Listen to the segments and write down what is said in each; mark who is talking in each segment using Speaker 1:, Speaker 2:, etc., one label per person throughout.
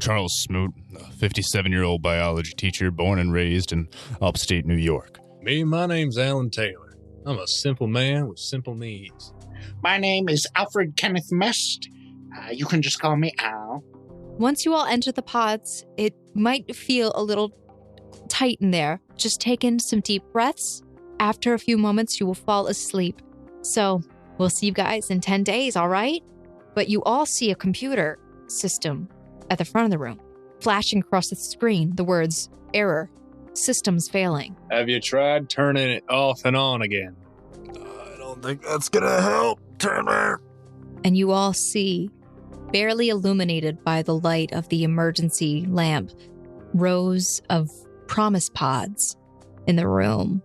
Speaker 1: Charles Smoot, a 57-year-old biology teacher born and raised in upstate New York.
Speaker 2: My name's Alan Taylor. I'm a simple man with simple needs.
Speaker 3: My name is Alfred Kenneth Mest. You can just call me Al.
Speaker 4: Once you all enter the pods, it might feel a little tight in there. Just take in some deep breaths. After a few moments, you will fall asleep. So, we'll see you guys in 10 days, all right? But you all see a computer system at the front of the room, flashing across the screen the words, error, systems failing.
Speaker 2: Have you tried turning it off and on again?
Speaker 1: I don't think that's gonna help, Turner.
Speaker 4: And you all see, barely illuminated by the light of the emergency lamp, rows of PRMIS pods in the room.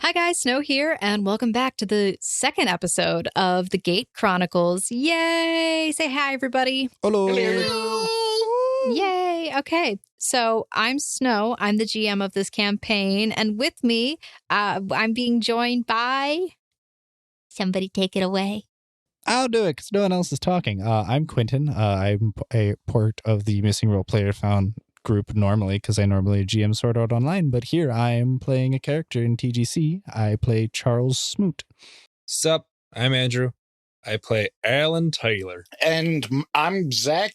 Speaker 4: Hi guys, Snow here, and welcome back to the second episode of the Gate Chronicles. Yay! Say hi, everybody.
Speaker 1: Hello.
Speaker 4: Yay! Okay, so I'm Snow. I'm the GM of this campaign, and with me, I'm being joined by... Somebody take it away.
Speaker 5: I'll do it because no one else is talking. I'm Quentin. I'm a part of the Missing Role Player Found group normally because I normally GM Sword Art Online, but here I am playing a character in TGC. I play Charles Smoot.
Speaker 2: Sup, I'm Andrew. I play Alan Taylor.
Speaker 3: And I'm Zach.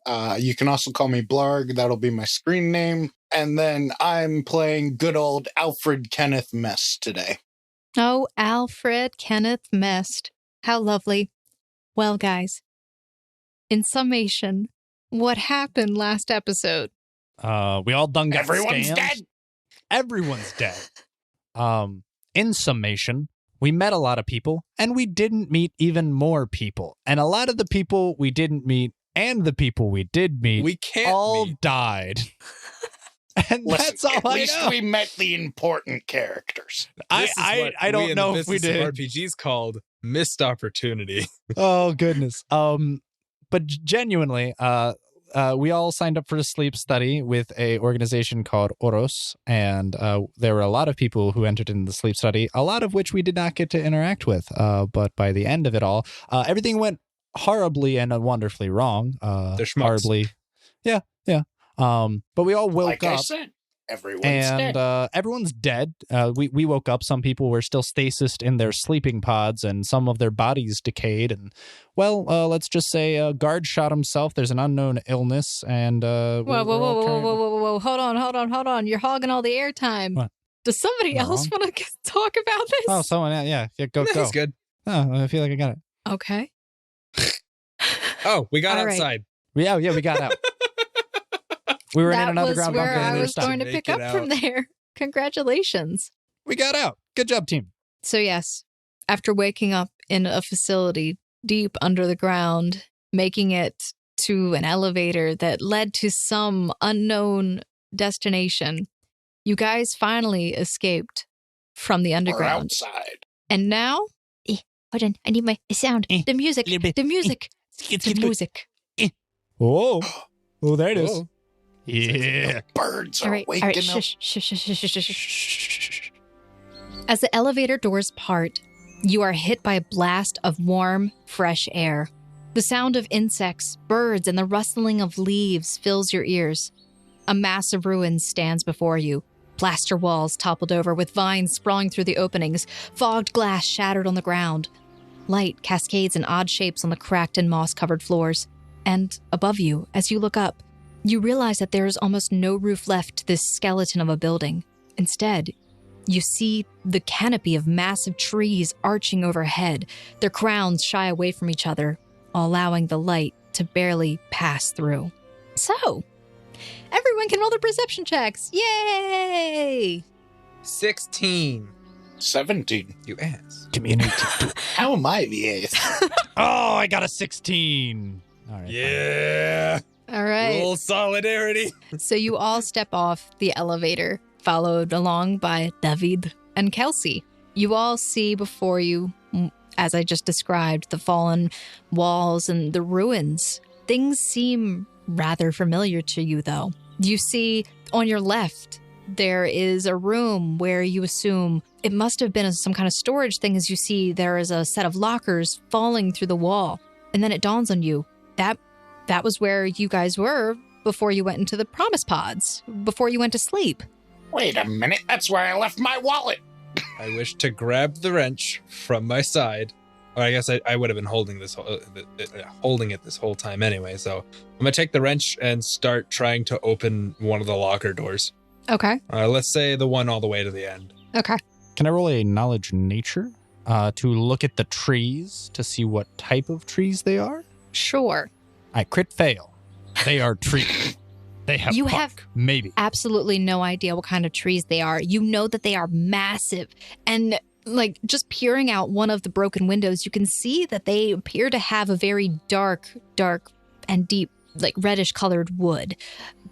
Speaker 3: You can also call me Blarg. That'll be my screen name. And then I'm playing good old Alfred Kenneth Mest today.
Speaker 4: Oh, Alfred Kenneth Mest. How lovely. Well, guys, in summation, what happened last episode?
Speaker 5: We all done got
Speaker 3: Everyone's
Speaker 5: scammed.
Speaker 3: dead.
Speaker 5: Everyone's dead. In summation, we met a lot of people, and we didn't meet even more people. And a lot of the people we didn't meet and the people we did meet
Speaker 2: We can't
Speaker 5: all
Speaker 2: meet.
Speaker 5: died. And
Speaker 3: Listen,
Speaker 5: that's all
Speaker 3: at
Speaker 5: I
Speaker 3: least
Speaker 5: know.
Speaker 3: we met the important characters.
Speaker 2: This is what
Speaker 5: I don't
Speaker 2: in
Speaker 5: know
Speaker 2: the
Speaker 5: if we
Speaker 2: business
Speaker 5: did.
Speaker 2: of RPGs called missed opportunity.
Speaker 5: Oh, goodness. But genuinely, we all signed up for a sleep study with a organization called Oros, and there were a lot of people who entered in the sleep study, a lot of which we did not get to interact with. But by the end of it all, everything went horribly and wonderfully wrong.
Speaker 2: They're schmucks.
Speaker 5: Horribly. Yeah. But we all woke
Speaker 3: Like
Speaker 5: up.
Speaker 3: I said, everyone's
Speaker 5: And
Speaker 3: dead.
Speaker 5: everyone's dead. We woke up. Some people were still stasis in their sleeping pods, and some of their bodies decayed. And, well, let's just say a guard shot himself. There's an unknown illness. And
Speaker 4: Whoa. Hold on. You're hogging all the airtime.
Speaker 5: What?
Speaker 4: Does somebody
Speaker 5: Am I
Speaker 4: else
Speaker 5: wrong?
Speaker 4: want to talk about this?
Speaker 5: Oh, someone, yeah, go.
Speaker 2: That's good.
Speaker 5: Oh, I feel like I got it.
Speaker 4: Okay.
Speaker 2: Oh, we got
Speaker 4: All right.
Speaker 2: outside.
Speaker 5: Yeah, we got out. We were in
Speaker 4: That
Speaker 5: an
Speaker 4: was
Speaker 5: underground
Speaker 4: where
Speaker 5: bunker.
Speaker 4: I
Speaker 5: and we
Speaker 4: was
Speaker 5: stopped.
Speaker 4: going to
Speaker 2: Make
Speaker 4: pick
Speaker 2: it
Speaker 4: up from
Speaker 2: out.
Speaker 4: there. Congratulations.
Speaker 5: We got out. Good job, team.
Speaker 4: So yes, after waking up in a facility deep under the ground, making it to an elevator that led to some unknown destination, you guys finally escaped from the
Speaker 3: We're
Speaker 4: underground.
Speaker 3: outside.
Speaker 4: And now, hold on, I need my sound. The music.
Speaker 5: little bit.
Speaker 4: The music. The music.
Speaker 5: Oh, there it is.
Speaker 2: Oh.
Speaker 5: Yeah.
Speaker 3: Birds
Speaker 4: All
Speaker 3: are
Speaker 4: right,
Speaker 3: waking up.
Speaker 4: shush. As the elevator doors part, you are hit by a blast of warm, fresh air. The sound of insects, birds, and the rustling of leaves fills your ears. A mass of ruins stands before you. Plaster walls toppled over with vines sprawling through the openings, fogged glass shattered on the ground. Light cascades in odd shapes on the cracked and moss-covered floors. And above you, as you look up, you realize that there is almost no roof left to this skeleton of a building. Instead, you see the canopy of massive trees arching overhead, their crowns shy away from each other, allowing the light to barely pass through. So, everyone can roll their perception checks. Yay!
Speaker 2: 16.
Speaker 3: 17.
Speaker 2: You ass.
Speaker 5: Give me an 18.
Speaker 3: How am I the ace?
Speaker 5: Oh, I got a 16. All right.
Speaker 2: Yeah.
Speaker 4: All right.
Speaker 2: Full solidarity.
Speaker 4: So you all step off the elevator, followed along by David and Kelsey. You all see before you, as I just described, the fallen walls and the ruins. Things seem rather familiar to you, though. You see on your left, there is a room where you assume it must have been some kind of storage thing, as you see there is a set of lockers falling through the wall. And then it dawns on you that was where you guys were before you went into the PRMIS pods, before you went to sleep.
Speaker 3: Wait a minute, that's where I left my wallet.
Speaker 2: I wish to grab the wrench from my side. Or I guess I would have been holding it this whole time anyway. So I'm going to take the wrench and start trying to open one of the locker doors.
Speaker 4: Okay.
Speaker 2: Let's say the one all the way to the end.
Speaker 4: Okay.
Speaker 5: Can I roll a knowledge nature to look at the trees to see what type of trees they are?
Speaker 4: Sure.
Speaker 5: I crit fail. They are trees. They have
Speaker 4: You
Speaker 5: bark,
Speaker 4: have
Speaker 5: maybe.
Speaker 4: absolutely no idea what kind of trees they are. You know that they are massive. And like just peering out one of the broken windows, you can see that they appear to have a very dark and deep, like reddish colored wood.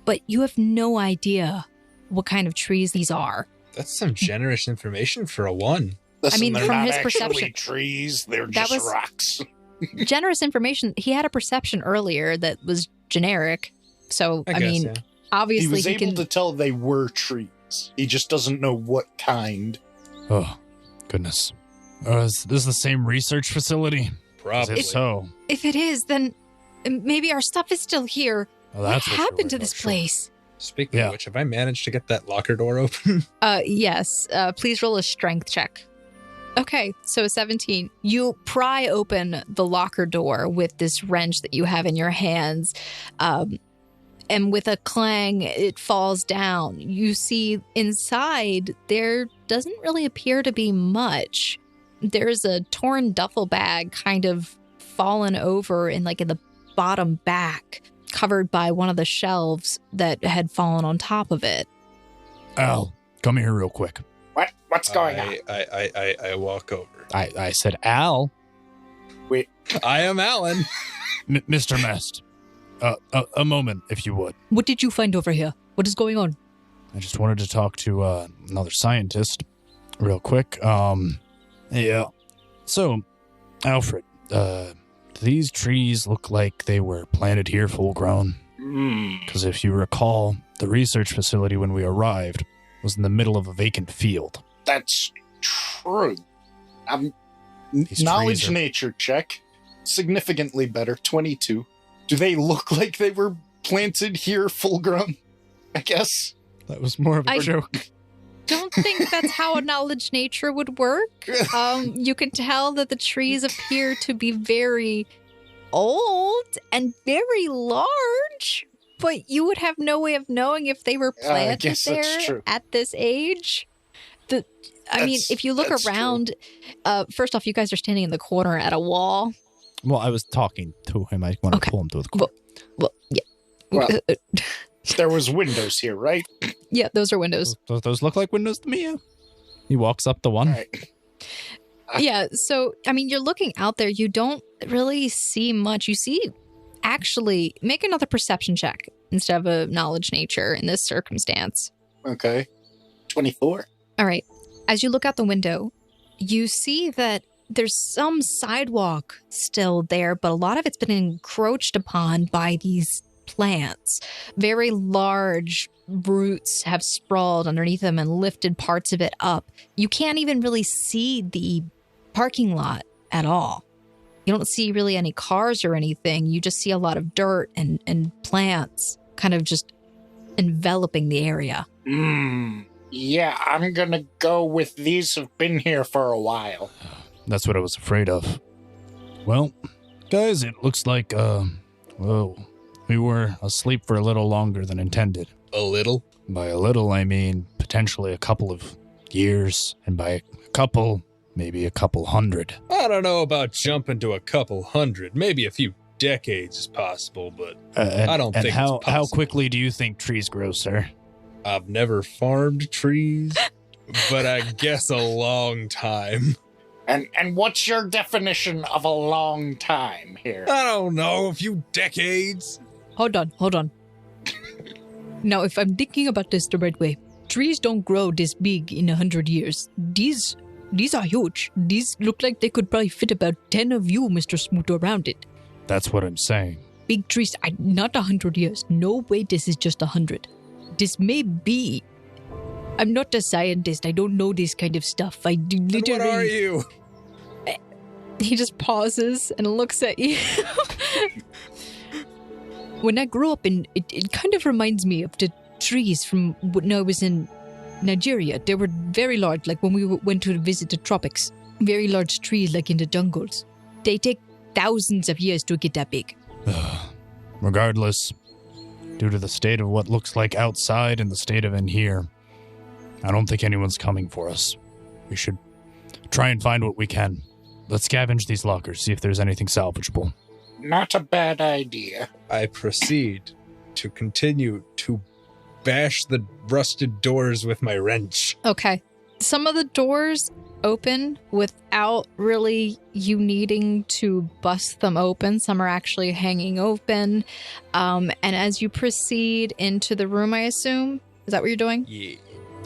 Speaker 4: But you have no idea what kind of trees these are.
Speaker 2: That's some generous information for a 1.
Speaker 3: Listen,
Speaker 4: I mean,
Speaker 3: they're
Speaker 4: from
Speaker 3: not
Speaker 4: his
Speaker 3: actually
Speaker 4: perception-
Speaker 3: trees, they're
Speaker 4: That
Speaker 3: just
Speaker 4: was-
Speaker 3: rocks.
Speaker 4: Generous information. He had a perception earlier that was generic. So, I
Speaker 2: guess,
Speaker 4: mean,
Speaker 2: yeah.
Speaker 3: He
Speaker 4: obviously
Speaker 3: was
Speaker 4: he
Speaker 3: able
Speaker 4: can...
Speaker 3: to tell they were trees. He just doesn't know what kind.
Speaker 1: Oh, goodness. Is this the same research facility?
Speaker 2: Probably.
Speaker 1: If so,
Speaker 4: If it is, then maybe our stuff is still here.
Speaker 1: well,
Speaker 4: What
Speaker 1: that's
Speaker 4: happened to this place?
Speaker 2: Speaking
Speaker 1: Yeah.
Speaker 2: of which, have I managed to get that locker door open?
Speaker 4: Yes. Please roll a strength check. Okay, so 17. You pry open the locker door with this wrench that you have in your hands, and with a clang, it falls down. You see inside, there doesn't really appear to be much. There's a torn duffel bag kind of fallen over in the bottom back, covered by one of the shelves that had fallen on top of it.
Speaker 1: Al, come here real quick.
Speaker 3: What's going on?
Speaker 2: I walk over.
Speaker 5: I said, Al.
Speaker 2: I am Alan.
Speaker 1: Mr. Mest, a moment, if you would.
Speaker 4: What did you find over here? What is going on?
Speaker 1: I just wanted to talk to another scientist real quick. Yeah. So, Alfred, these trees look like they were planted here full grown. Because if you recall, the research facility when we arrived was in the middle of a vacant field.
Speaker 3: That's true.
Speaker 1: These
Speaker 3: Knowledge
Speaker 1: trees are-
Speaker 3: nature check. Significantly better, 22. Do they look like they were planted here full grown? I guess.
Speaker 5: That was more of a
Speaker 4: I-
Speaker 5: joke.
Speaker 4: Don't think that's how a knowledge nature would work. You can tell that the trees appear to be very old and very large, but you would have no way of knowing if they were
Speaker 3: I
Speaker 4: planted
Speaker 3: guess that's
Speaker 4: there
Speaker 3: true.
Speaker 4: at this age. I mean,
Speaker 3: That's-
Speaker 4: if you look
Speaker 3: that's true.
Speaker 4: around, first off, you guys are standing in the corner at a wall.
Speaker 5: Well, I was talking to him. I wanted
Speaker 4: Okay.
Speaker 5: to pull him to the corner.
Speaker 4: Well, yeah.
Speaker 3: Well- There was windows here, right?
Speaker 4: Yeah, those are windows.
Speaker 5: Those look like windows to me, yeah. He walks up the one.
Speaker 3: All right.
Speaker 4: Yeah, so, I mean, you're looking out there. You don't really see much. You see, actually, make another perception check instead of a knowledge nature in this circumstance.
Speaker 3: Okay. 24.
Speaker 4: All right. As you look out the window, you see that there's some sidewalk still there, but a lot of it's been encroached upon by these plants. Very large roots have sprawled underneath them and lifted parts of it up. You can't even really see the parking lot at all. You don't see really any cars or anything. You just see a lot of dirt and plants kind of just enveloping the area.
Speaker 3: Yeah, I'm gonna go with these have been here for a while.
Speaker 1: That's what I was afraid of. Well, guys, it looks like, we were asleep for a little longer than intended.
Speaker 2: A little.
Speaker 1: By a little, I mean potentially a couple of years, and by a couple, maybe a couple hundred.
Speaker 2: I don't know about jumping to a couple hundred. Maybe a few decades is possible, but I don't think it's
Speaker 1: how
Speaker 2: possible.
Speaker 1: quickly do you think trees grow, sir?
Speaker 2: I've never farmed trees. but I guess a long time.
Speaker 3: And what's your definition of a long time here?
Speaker 2: I don't know, a few decades.
Speaker 6: Hold on. Now, if I'm thinking about this the right way, trees don't grow this big in 100 years. These are huge. These look like they could probably fit about 10 of you, Mr. Smoot, around it.
Speaker 1: That's what I'm saying.
Speaker 6: Big trees, not 100 years. No way this is just 100. This may be. I'm not a scientist. I don't know this kind of stuff. I do literally.
Speaker 2: What are you?
Speaker 4: He just pauses and looks at you.
Speaker 6: When I grew up it kind of reminds me of the trees from when I was in Nigeria. They were very large, like when we went to visit the tropics. Very large trees, like in the jungles. They take thousands of years to get that big.
Speaker 1: Regardless, due to the state of what looks like outside and the state of in here, I don't think anyone's coming for us. We should try and find what we can. Let's scavenge these lockers, see if there's anything salvageable.
Speaker 3: Not a bad idea.
Speaker 2: I proceed to continue to bash the rusted doors with my wrench.
Speaker 4: Okay. Some of the doors open without really you needing to bust them open. Some are actually hanging open. And as you proceed into the room, I assume, is that what you're doing?
Speaker 2: Yeah.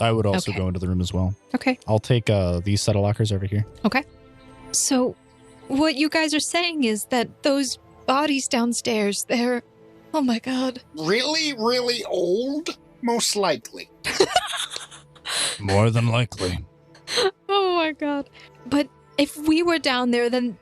Speaker 5: I would also
Speaker 4: Okay.
Speaker 5: go into the room as well.
Speaker 4: Okay.
Speaker 5: I'll take these set of lockers over here.
Speaker 4: Okay. So what you guys are saying is that those bodies downstairs, they're, oh my God.
Speaker 3: Really, really old? Most likely.
Speaker 1: More than likely.
Speaker 4: Oh my God. But if we were down there, then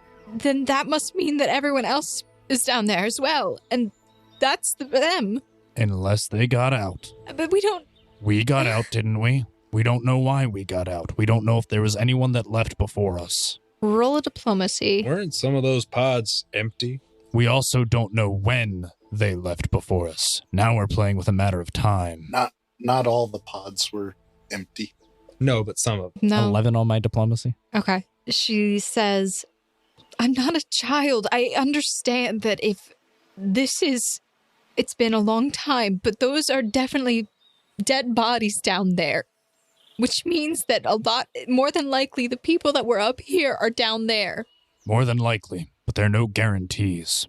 Speaker 4: that must mean that everyone else is down there as well. And that's them.
Speaker 1: Unless they got out.
Speaker 4: But we don't.
Speaker 1: We got out, didn't we? We don't know why we got out. We don't know if there was anyone that left before us.
Speaker 4: Roll a diplomacy.
Speaker 2: Weren't some of those pods empty?
Speaker 1: We also don't know when they left before us. Now we're playing with a matter of time.
Speaker 3: Not all the pods were empty.
Speaker 2: No, but some of them.
Speaker 4: No.
Speaker 5: 11 on my diplomacy.
Speaker 4: Okay. She says, I'm not a child. I understand that if it's been a long time, but those are definitely dead bodies down there, which means that more than likely, the people that were up here are down there.
Speaker 1: More than likely, but there are no guarantees.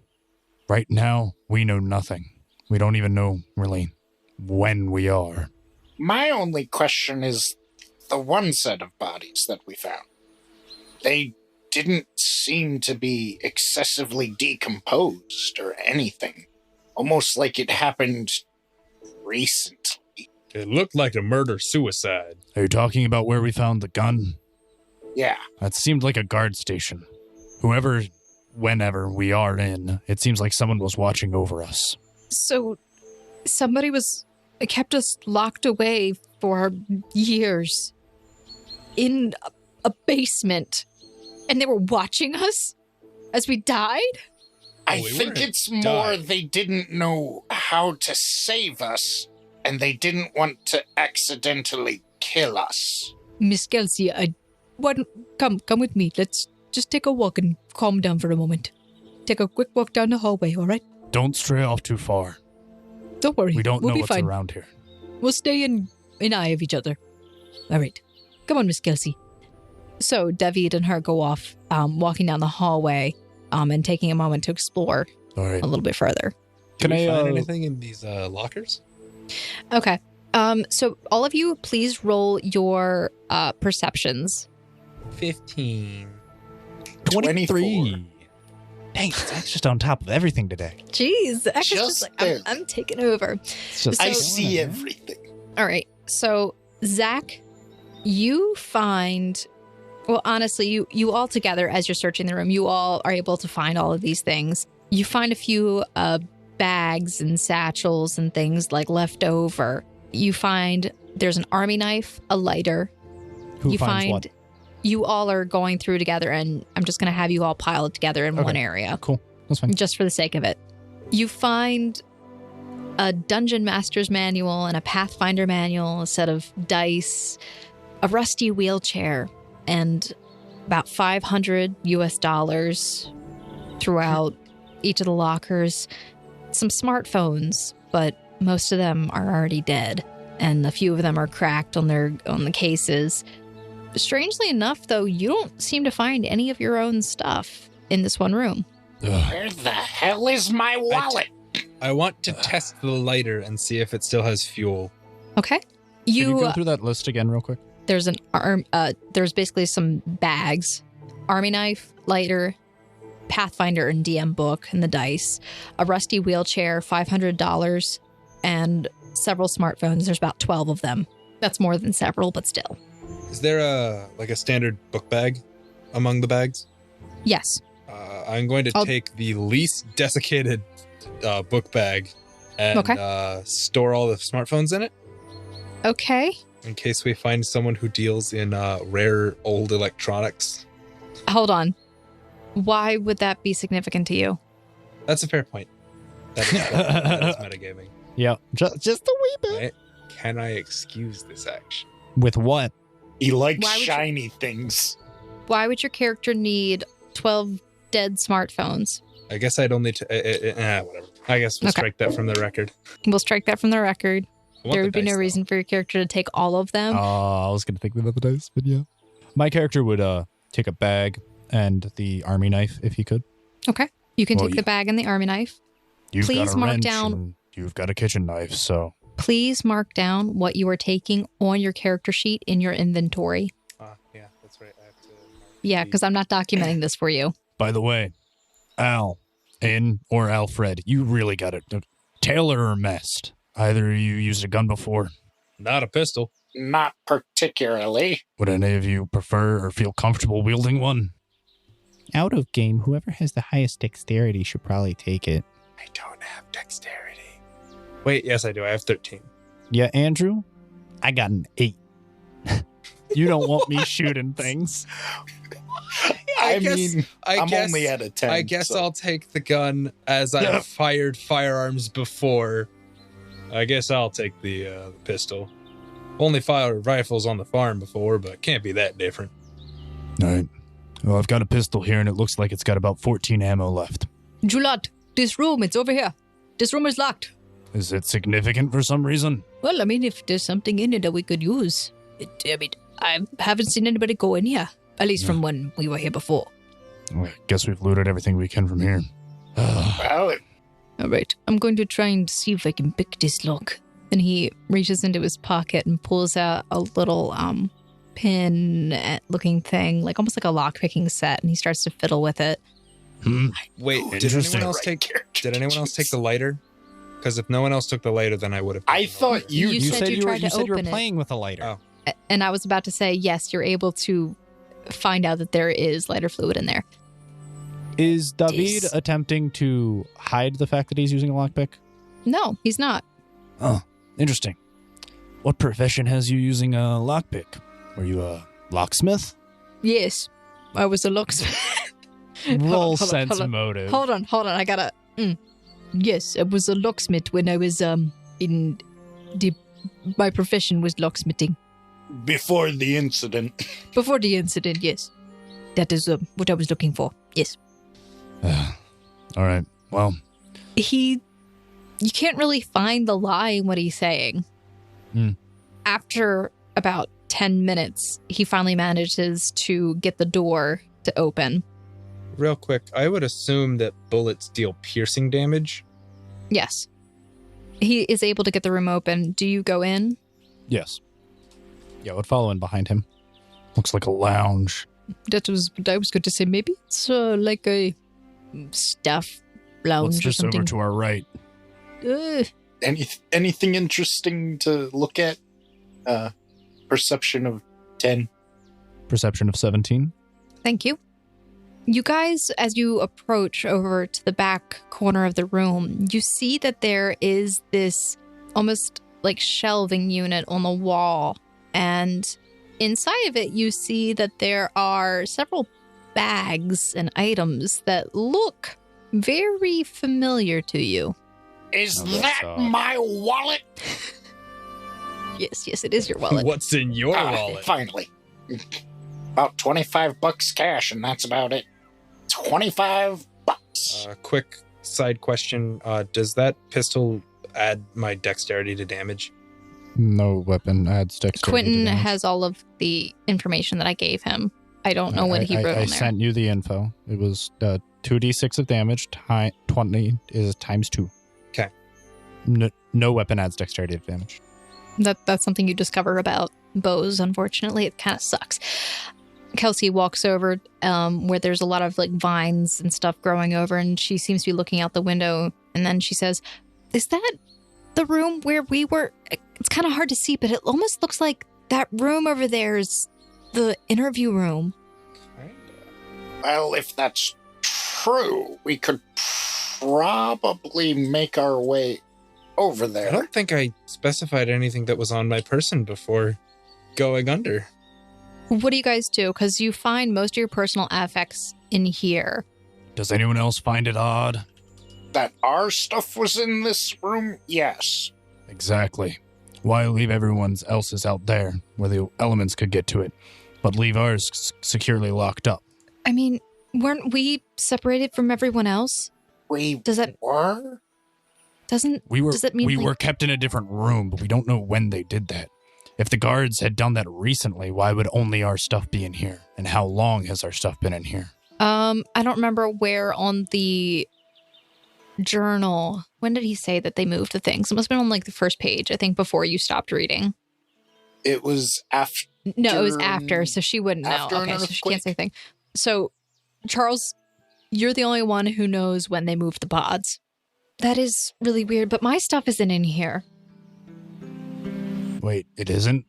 Speaker 1: Right now, we know nothing. We don't even know, really, when we are.
Speaker 3: My only question is the one set of bodies that we found. They didn't seem to be excessively decomposed or anything. Almost like it happened recently.
Speaker 2: It looked like a murder-suicide.
Speaker 1: Are you talking about where we found the gun?
Speaker 3: Yeah.
Speaker 1: That seemed like a guard station. Whenever we are in, it seems like someone was watching over us.
Speaker 4: So somebody kept us locked away for years in a basement, and they were watching us as we died?
Speaker 3: I
Speaker 2: we
Speaker 3: think
Speaker 2: weren't
Speaker 3: it's more
Speaker 2: dying.
Speaker 3: they didn't know how to save us, and they didn't want to accidentally kill us.
Speaker 6: Miss Ghelfi, come with me. Let's just take a walk and calm down for a moment. Take a quick walk down the hallway, all right?
Speaker 1: Don't stray off too far.
Speaker 6: Don't worry.
Speaker 1: We don't
Speaker 6: we'll
Speaker 1: know
Speaker 6: be
Speaker 1: what's
Speaker 6: fine.
Speaker 1: around here.
Speaker 6: We'll stay in eye of each other. All right. Come on, Miss Ghelfi.
Speaker 4: So David and her go off, walking down the hallway, and taking a moment to explore
Speaker 1: All right.
Speaker 4: a little bit further.
Speaker 2: Can
Speaker 5: Can
Speaker 2: I
Speaker 5: I,
Speaker 2: find anything in these lockers?
Speaker 4: Okay. So all of you, please roll your perceptions.
Speaker 2: 15.
Speaker 3: 23.
Speaker 5: Dang, Zach's just on top of everything today.
Speaker 4: Jeez, Zach is
Speaker 3: Just
Speaker 4: just like,
Speaker 3: barely.
Speaker 4: I'm taking over.
Speaker 5: It's just
Speaker 3: I
Speaker 4: So-
Speaker 3: see everything.
Speaker 4: All right. So, Zach, you find, well, honestly, you all together, as you're searching the room, you all are able to find all of these things. You find a few bags and satchels and things like left over. You find there's an army knife, a lighter.
Speaker 5: Who
Speaker 4: you
Speaker 5: finds
Speaker 4: find
Speaker 5: what?
Speaker 4: you all are going through together, and I'm just going to have you all piled together in
Speaker 5: Okay.
Speaker 4: one area.
Speaker 5: Cool. That's fine.
Speaker 4: Just for the sake of it. You find a Dungeon Master's manual and a Pathfinder manual, a set of dice, a rusty wheelchair, and about $500 US throughout each of the lockers. Some smartphones, but most of them are already dead. and a few of them are cracked on the cases. Strangely enough, though, you don't seem to find any of your own stuff in this one room.
Speaker 3: Where the hell is my wallet?
Speaker 2: I want to test the lighter and see if it still has fuel.
Speaker 4: Okay.
Speaker 5: Can you go through that list again real quick?
Speaker 4: There's there's basically some bags, army knife, lighter, Pathfinder and DM book, and the dice, a rusty wheelchair, $500, and several smartphones. There's about 12 of them. That's more than several, but still.
Speaker 2: Is there a standard book bag among the bags?
Speaker 4: Yes.
Speaker 2: I'm going to take the least desiccated book bag and store all the smartphones in it.
Speaker 4: Okay.
Speaker 2: In case we find someone who deals in rare old electronics.
Speaker 4: Hold on. Why would that be significant to you?
Speaker 2: That's a fair point. That is metagaming.
Speaker 5: Yeah, just a wee bit.
Speaker 2: Right? Can I excuse this action?
Speaker 5: With what?
Speaker 3: He likes shiny things.
Speaker 4: Why would your character need 12 dead smartphones?
Speaker 2: I guess I'd only... whatever. I guess we'll strike that from the record.
Speaker 4: We'll strike that from the record. There would be no reason for your character to take all of them.
Speaker 5: I was going to think about the dice, but yeah. My character would take a bag and the army knife if he could.
Speaker 4: Okay. You can take the bag and the army knife.
Speaker 1: You've
Speaker 4: Please
Speaker 1: got a
Speaker 4: mark
Speaker 1: wrench
Speaker 4: down.
Speaker 1: and you've got a kitchen knife, so...
Speaker 4: Please mark down what you are taking on your character sheet in your inventory.
Speaker 2: Yeah, that's right. I have to...
Speaker 4: Yeah, because I'm not documenting this for you.
Speaker 1: By the way, Al, or Alfred, you really got it. Taylor or Mest. Either of you used a gun before?
Speaker 2: Not a pistol.
Speaker 3: Not particularly.
Speaker 1: Would any of you prefer or feel comfortable wielding one?
Speaker 5: Out of game, whoever has the highest dexterity should probably take it.
Speaker 2: I don't have dexterity. Wait, yes, I do. I have 13.
Speaker 5: Yeah, Andrew? I got an 8. You don't want me shooting things.
Speaker 3: I'm only at a 10.
Speaker 2: I guess I'll take the gun as I've fired firearms before. I guess I'll take the pistol. Only fired rifles on the farm before, but can't be that different.
Speaker 1: All right. Well, I've got a pistol here, and it looks like it's got about 14 ammo left.
Speaker 6: Julat, this room, it's over here. This room is locked.
Speaker 1: Is it significant for some reason?
Speaker 6: Well, I mean, if there's something in it that we could use. I haven't seen anybody go in here, at least from when we were here before.
Speaker 1: Well, I guess we've looted everything we can from here.
Speaker 3: Well,
Speaker 6: All right, I'm going to try and see if I can pick this lock.
Speaker 4: And he reaches into his pocket and pulls out a little pin-looking thing, like almost like a lock-picking set, and he starts to fiddle with it.
Speaker 2: Wait, did
Speaker 1: Interesting.
Speaker 2: anyone else take the lighter? Because if no one else took the lighter, then I would have.
Speaker 3: I thought
Speaker 4: You
Speaker 5: You
Speaker 4: said
Speaker 5: said
Speaker 4: you
Speaker 5: you were
Speaker 4: tried to open it.
Speaker 5: playing with a lighter.
Speaker 2: Oh.
Speaker 4: And I was about to say, yes, you're able to find out that there is lighter fluid in there.
Speaker 5: Is David
Speaker 4: This-
Speaker 5: attempting to hide the fact that he's using a lockpick?
Speaker 4: No, he's not.
Speaker 1: Oh, interesting. What profession has you using a lockpick? Were you a locksmith?
Speaker 6: Yes, I was a locksmith.
Speaker 5: Roll
Speaker 6: Hold on,
Speaker 5: sense
Speaker 6: hold on.
Speaker 5: motive.
Speaker 6: Hold on. I gotta. Yes, I was a locksmith when I was my profession was locksmithing.
Speaker 3: before the incident.
Speaker 6: Before the incident, yes. That is what I was looking for. Yes.
Speaker 1: All right. Well,
Speaker 4: You can't really find the lie in what he's saying. After about 10 minutes, he finally manages to get the door to open.
Speaker 2: Real quick, I would assume that bullets deal piercing damage.
Speaker 4: Yes. He is able to get the room open. Do you go in?
Speaker 1: yes.
Speaker 5: Yeah, I would follow in behind him.
Speaker 1: Looks like a lounge.
Speaker 6: That was what I was going to say. Maybe it's like a staff lounge
Speaker 1: What's
Speaker 6: or
Speaker 1: this
Speaker 6: something.
Speaker 1: over to our right?
Speaker 3: Anything interesting to look at? Perception of 10.
Speaker 5: Perception of 17.
Speaker 4: Thank you. You guys, as you approach over to the back corner of the room, you see that there is this almost like shelving unit on the wall. And inside of it, you see that there are several bags and items that look very familiar to you.
Speaker 3: Is
Speaker 1: Oh, that's
Speaker 3: that
Speaker 1: odd.
Speaker 3: my wallet?
Speaker 4: Yes, it is your wallet.
Speaker 2: What's in your wallet?
Speaker 3: Finally. About $25 cash, and that's about it. $25.
Speaker 2: Quick side question: does that pistol add my dexterity to damage?
Speaker 5: No weapon adds dexterity.
Speaker 4: Quentin has all of the information that I gave him. I don't know what he wrote on there.
Speaker 5: I sent you the info. It was 2d6 of damage, 20 is times 2.
Speaker 2: Okay.
Speaker 5: No weapon adds dexterity of damage.
Speaker 4: That's something you discover about bows, unfortunately. It kind of sucks. Kelsey walks over where there's a lot of like vines and stuff growing over, and she seems to be looking out the window, and then she says, "Is that the room where we were?" It's kind of hard to see, but it almost looks like that room over there is the interview room.
Speaker 3: Well, if that's true, we could probably make our way over
Speaker 2: I
Speaker 3: there.
Speaker 2: don't think I specified anything that was on my person before going under.
Speaker 4: What do you guys do? Because you find most of your personal affects in here.
Speaker 1: Does anyone else find it odd?
Speaker 3: That our stuff was in this room? Yes.
Speaker 1: Exactly. Why leave everyone else's out there where the elements could get to it, but leave ours securely locked up?
Speaker 4: I mean, weren't we separated from everyone else?
Speaker 3: We
Speaker 4: Does that
Speaker 3: were?
Speaker 4: does that mean
Speaker 1: we
Speaker 4: like,
Speaker 1: were kept in a different room, but we don't know when they did that. If the guards had done that recently, why would only our stuff be in here? And how long has our stuff been in here?
Speaker 4: I don't remember where on the journal. When did he say that they moved the things? It must have been on like the first page, I think, before you stopped reading.
Speaker 3: It was after.
Speaker 4: No, it was after, so she wouldn't know.
Speaker 3: After an
Speaker 4: Okay, so she
Speaker 3: earthquake?
Speaker 4: can't say anything. So, Charles, you're the only one who knows when they moved the pods. That is really weird, but my stuff isn't in here.
Speaker 1: Wait, it isn't?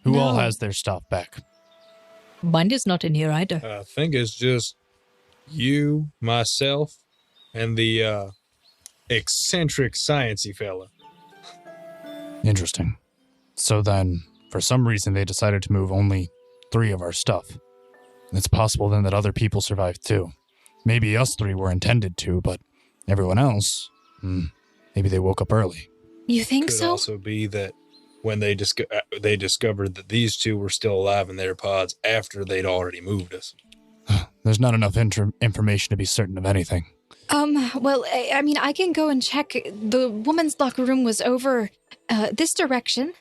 Speaker 1: Who all
Speaker 4: No.
Speaker 1: has their stuff back?
Speaker 6: Mine is not in here either.
Speaker 2: I think it's just you, myself, and the eccentric sciencey fella.
Speaker 1: Interesting. So then, for some reason, they decided to move only 3 of our stuff. It's possible then that other people survived too. Maybe us 3 were intended to, but everyone else, maybe they woke up early.
Speaker 4: You think
Speaker 2: Could
Speaker 4: so?
Speaker 2: also be that when they discovered that these 2 were still alive in their pods after they'd already moved us.
Speaker 1: There's not enough information to be certain of anything.
Speaker 4: Well, I mean, I can go and check. The woman's locker room was over this direction.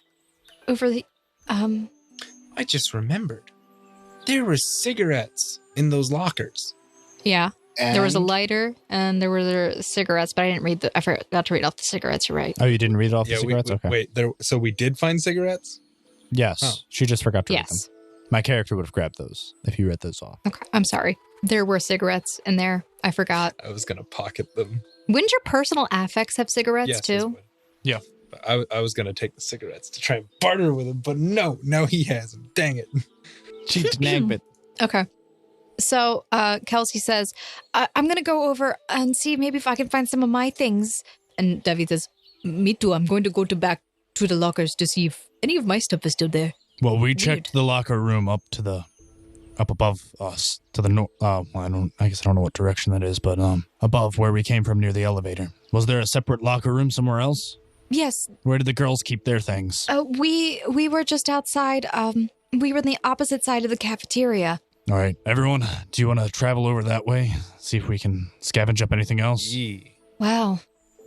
Speaker 4: Over the,
Speaker 2: I just remembered. There were cigarettes in those lockers.
Speaker 4: Yeah. There was a
Speaker 3: And
Speaker 4: lighter and there were the cigarettes, but I didn't read I forgot to read off the cigarettes, you're right.
Speaker 5: Oh, you didn't read off the
Speaker 2: Yeah,
Speaker 5: cigarettes? Okay.
Speaker 2: wait. So we did find cigarettes?
Speaker 5: Yes.
Speaker 2: Oh.
Speaker 5: She just forgot to read them.
Speaker 4: Yes.
Speaker 5: My character would have grabbed those if you read those off.
Speaker 4: Okay. I'm sorry. There were cigarettes in there. I forgot.
Speaker 2: I was going to pocket them.
Speaker 4: Wouldn't your personal affects have cigarettes
Speaker 2: Yes,
Speaker 4: too?
Speaker 2: this would.
Speaker 1: Yeah.
Speaker 2: But I was going to take the cigarettes to try and barter with him, but no, he has them. Dang it.
Speaker 5: Cheat nagbit.
Speaker 4: Okay. So Kelsey says, I'm going to go over and see maybe if I can find some of my things. And David says,
Speaker 6: Me too. I'm going to go back to the lockers to see if any of my stuff is still there.
Speaker 1: Well, we checked the locker room up above us to the north. I guess I don't know what direction that is, but above where we came from near the elevator. Was there a separate locker room somewhere else?
Speaker 4: yes,
Speaker 1: Where did the girls keep their things?
Speaker 4: we were just outside. We were on the opposite side of the cafeteria.
Speaker 1: All right, everyone, do you want to travel over that way? See if we can scavenge up anything else?
Speaker 2: Yeah.
Speaker 4: Wow.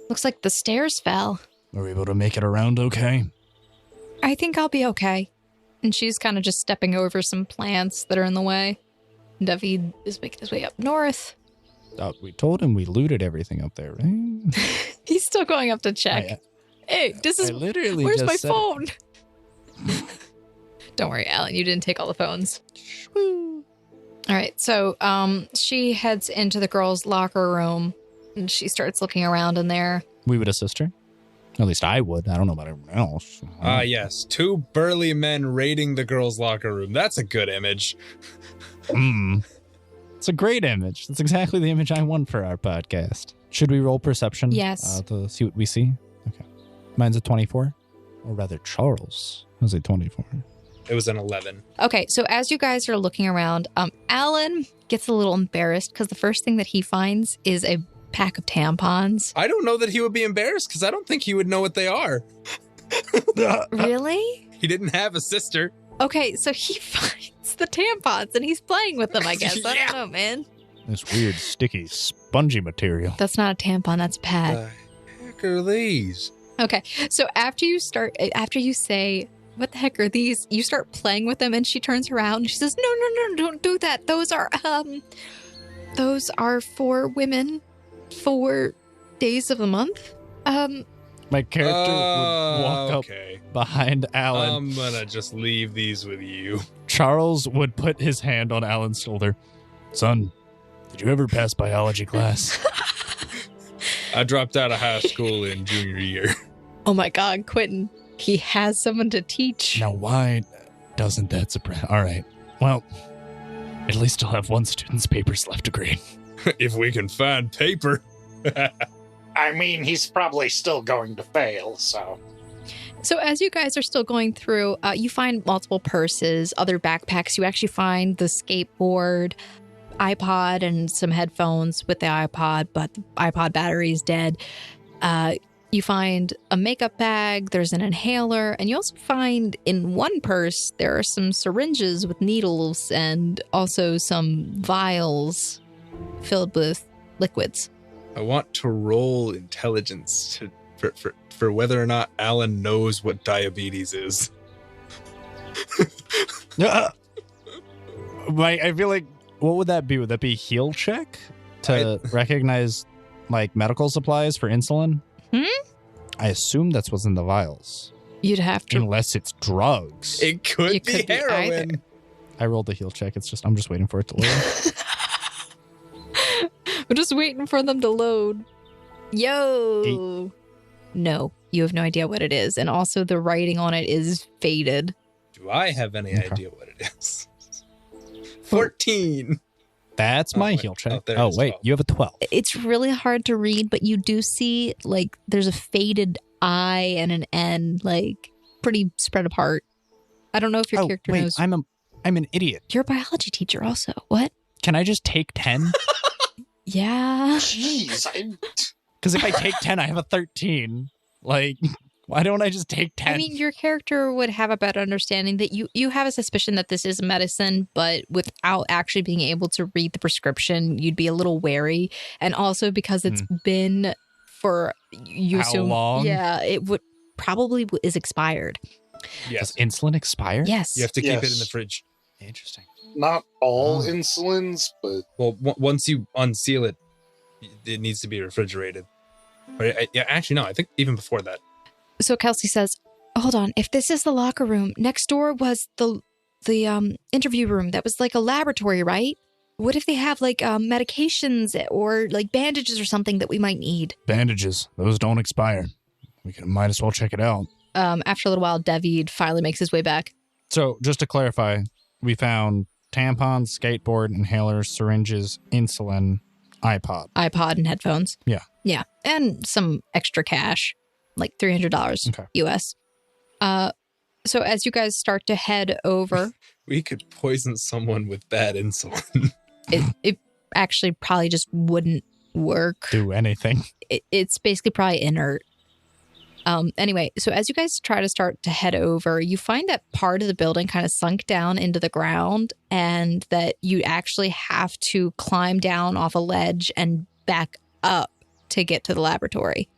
Speaker 4: Looks like the stairs fell.
Speaker 1: Are we able to make it around okay?
Speaker 4: I think I'll be okay. And she's kind of just stepping over some plants that are in the way. David is making his way up north.
Speaker 5: We told him we looted everything up there, right?
Speaker 4: He's still going up to check. Hey, this is...
Speaker 5: I literally
Speaker 4: Where's
Speaker 5: just
Speaker 4: my
Speaker 5: said it.
Speaker 4: phone? Don't worry, Alan. You didn't take all the phones. All right. So she heads into the girls' locker room. And she starts looking around in there.
Speaker 5: We would assist her. At least I would. I don't know about everyone else.
Speaker 2: Yes. 2 burly men raiding the girls' locker room. That's a good image.
Speaker 5: It's a great image. That's exactly the image I want for our podcast. Should we roll perception?
Speaker 4: Yes.
Speaker 5: To see what we see? Okay. Mine's a 24. Or rather, Charles was a 24.
Speaker 2: It was an 11.
Speaker 4: Okay. So as you guys are looking around, Alan gets a little embarrassed because the first thing that he finds is a pack of tampons.
Speaker 2: I don't know that he would be embarrassed because I don't think he would know what they are.
Speaker 4: Really?
Speaker 2: He didn't have a sister.
Speaker 4: Okay. So he finds the tampons and he's playing with them, I guess. I
Speaker 2: Yeah.
Speaker 4: don't know, man.
Speaker 1: This weird, sticky, spongy material.
Speaker 4: That's not a tampon. That's a pad.
Speaker 2: The heck are these?
Speaker 4: Okay, so after you say, what the heck are these? You start playing with them, and she turns around and she says, no, don't do that. Those are for women, 4 days of the month.
Speaker 5: My character would walk up behind Alan.
Speaker 2: I'm gonna just leave these with you.
Speaker 1: Charles would put his hand on Alan's shoulder. Son, did you ever pass biology class?
Speaker 2: I dropped out of high school in junior year.
Speaker 4: Oh my God, Quentin. He has someone to teach.
Speaker 1: Now, why doesn't that surprise? All right. Well, at least I'll have one student's papers left to grade.
Speaker 2: If we can find paper.
Speaker 3: I mean, he's probably still going to fail, so...
Speaker 4: So as you guys are still going through, you find multiple purses, other backpacks. You actually find the skateboard, iPod, and some headphones with the iPod, but the iPod battery is dead. You find a makeup bag, there's an inhaler, and you also find in one purse there are some syringes with needles and also some vials filled with liquids.
Speaker 2: I want to roll intelligence for whether or not Alan knows what diabetes is.
Speaker 5: I feel like, what would that be? Would that be heal check to recognize like medical supplies for insulin? I assume that's what's in the vials.
Speaker 4: You'd have to...
Speaker 5: Unless it's drugs.
Speaker 2: It could be heroin.
Speaker 5: I rolled the heal check. I'm just waiting for it to load.
Speaker 4: We're just waiting for them to load. Yo!
Speaker 5: 8.
Speaker 4: No, you have no idea what it is. And also the writing on it is faded.
Speaker 2: Do I have any idea what it is? 14.
Speaker 5: That's my heal check.
Speaker 2: Oh,
Speaker 5: wait,
Speaker 2: 12.
Speaker 5: you have a 12.
Speaker 4: It's really hard to read, but you do see, like, there's a faded I and an N, like, pretty spread apart. I don't know if your character knows.
Speaker 5: I'm an idiot.
Speaker 4: You're a biology teacher also. What?
Speaker 5: Can I just take 10?
Speaker 4: Yeah.
Speaker 3: Jeez,
Speaker 5: Because if I take 10, I have a 13. Like, why don't I just take 10?
Speaker 4: I mean, your character would have a better understanding that you have a suspicion that this is medicine, but without actually being able to read the prescription, you'd be a little wary. And also because it's been for you
Speaker 5: How long?
Speaker 4: Yeah, it would probably is expired.
Speaker 2: Yes.
Speaker 5: Does insulin expire?
Speaker 4: Yes.
Speaker 2: You have to keep it in
Speaker 3: Yes.
Speaker 2: the fridge.
Speaker 5: Interesting.
Speaker 3: not all insulins, but...
Speaker 2: Well, once you unseal it, it needs to be refrigerated. But yeah, actually, no, I think even before that.
Speaker 4: So Kelsey says, hold on, if this is the locker room, next door was the interview room that was like a laboratory, right? What if they have like medications or like bandages or something that we might need?
Speaker 1: Bandages. Those don't expire. Might as well check it out.
Speaker 4: After a little while, David finally makes his way back.
Speaker 5: So just to clarify, we found tampons, skateboard, inhalers, syringes, insulin, iPod
Speaker 4: and headphones.
Speaker 5: Yeah.
Speaker 4: Yeah. And some extra cash, like $300
Speaker 5: Okay.
Speaker 4: US. So as you guys start to head over,
Speaker 2: We could poison someone with bad insulin.
Speaker 4: it actually probably just wouldn't work.
Speaker 5: do anything.
Speaker 4: It's basically probably inert. Anyway, so as you guys try to start to head over, you find that part of the building kind of sunk down into the ground and that you actually have to climb down off a ledge and back up to get to the laboratory.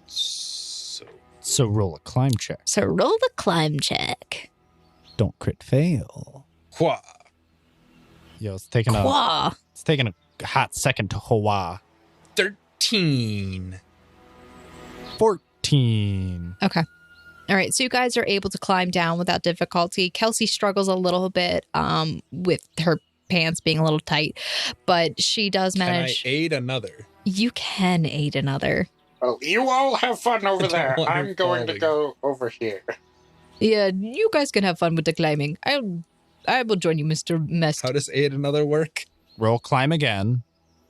Speaker 5: So roll a climb check.
Speaker 4: So roll the climb check.
Speaker 5: Don't crit fail.
Speaker 2: Qua.
Speaker 5: Yo, it's taking
Speaker 4: Quah.
Speaker 5: a hot second to Hawaii.
Speaker 2: 13.
Speaker 5: 14.
Speaker 4: Okay. All right. So you guys are able to climb down without difficulty. Kelsey struggles a little bit with her pants being a little tight, but she does manage.
Speaker 2: Can I aid another?
Speaker 4: You can aid another.
Speaker 3: Well, you all have fun over
Speaker 2: don't
Speaker 3: there.
Speaker 2: want her
Speaker 3: I'm going to
Speaker 2: falling.
Speaker 3: go over here.
Speaker 4: Yeah, you guys can have fun with the climbing. I will join you, Mr. Mest.
Speaker 2: How does aid another work?
Speaker 5: Roll climb again.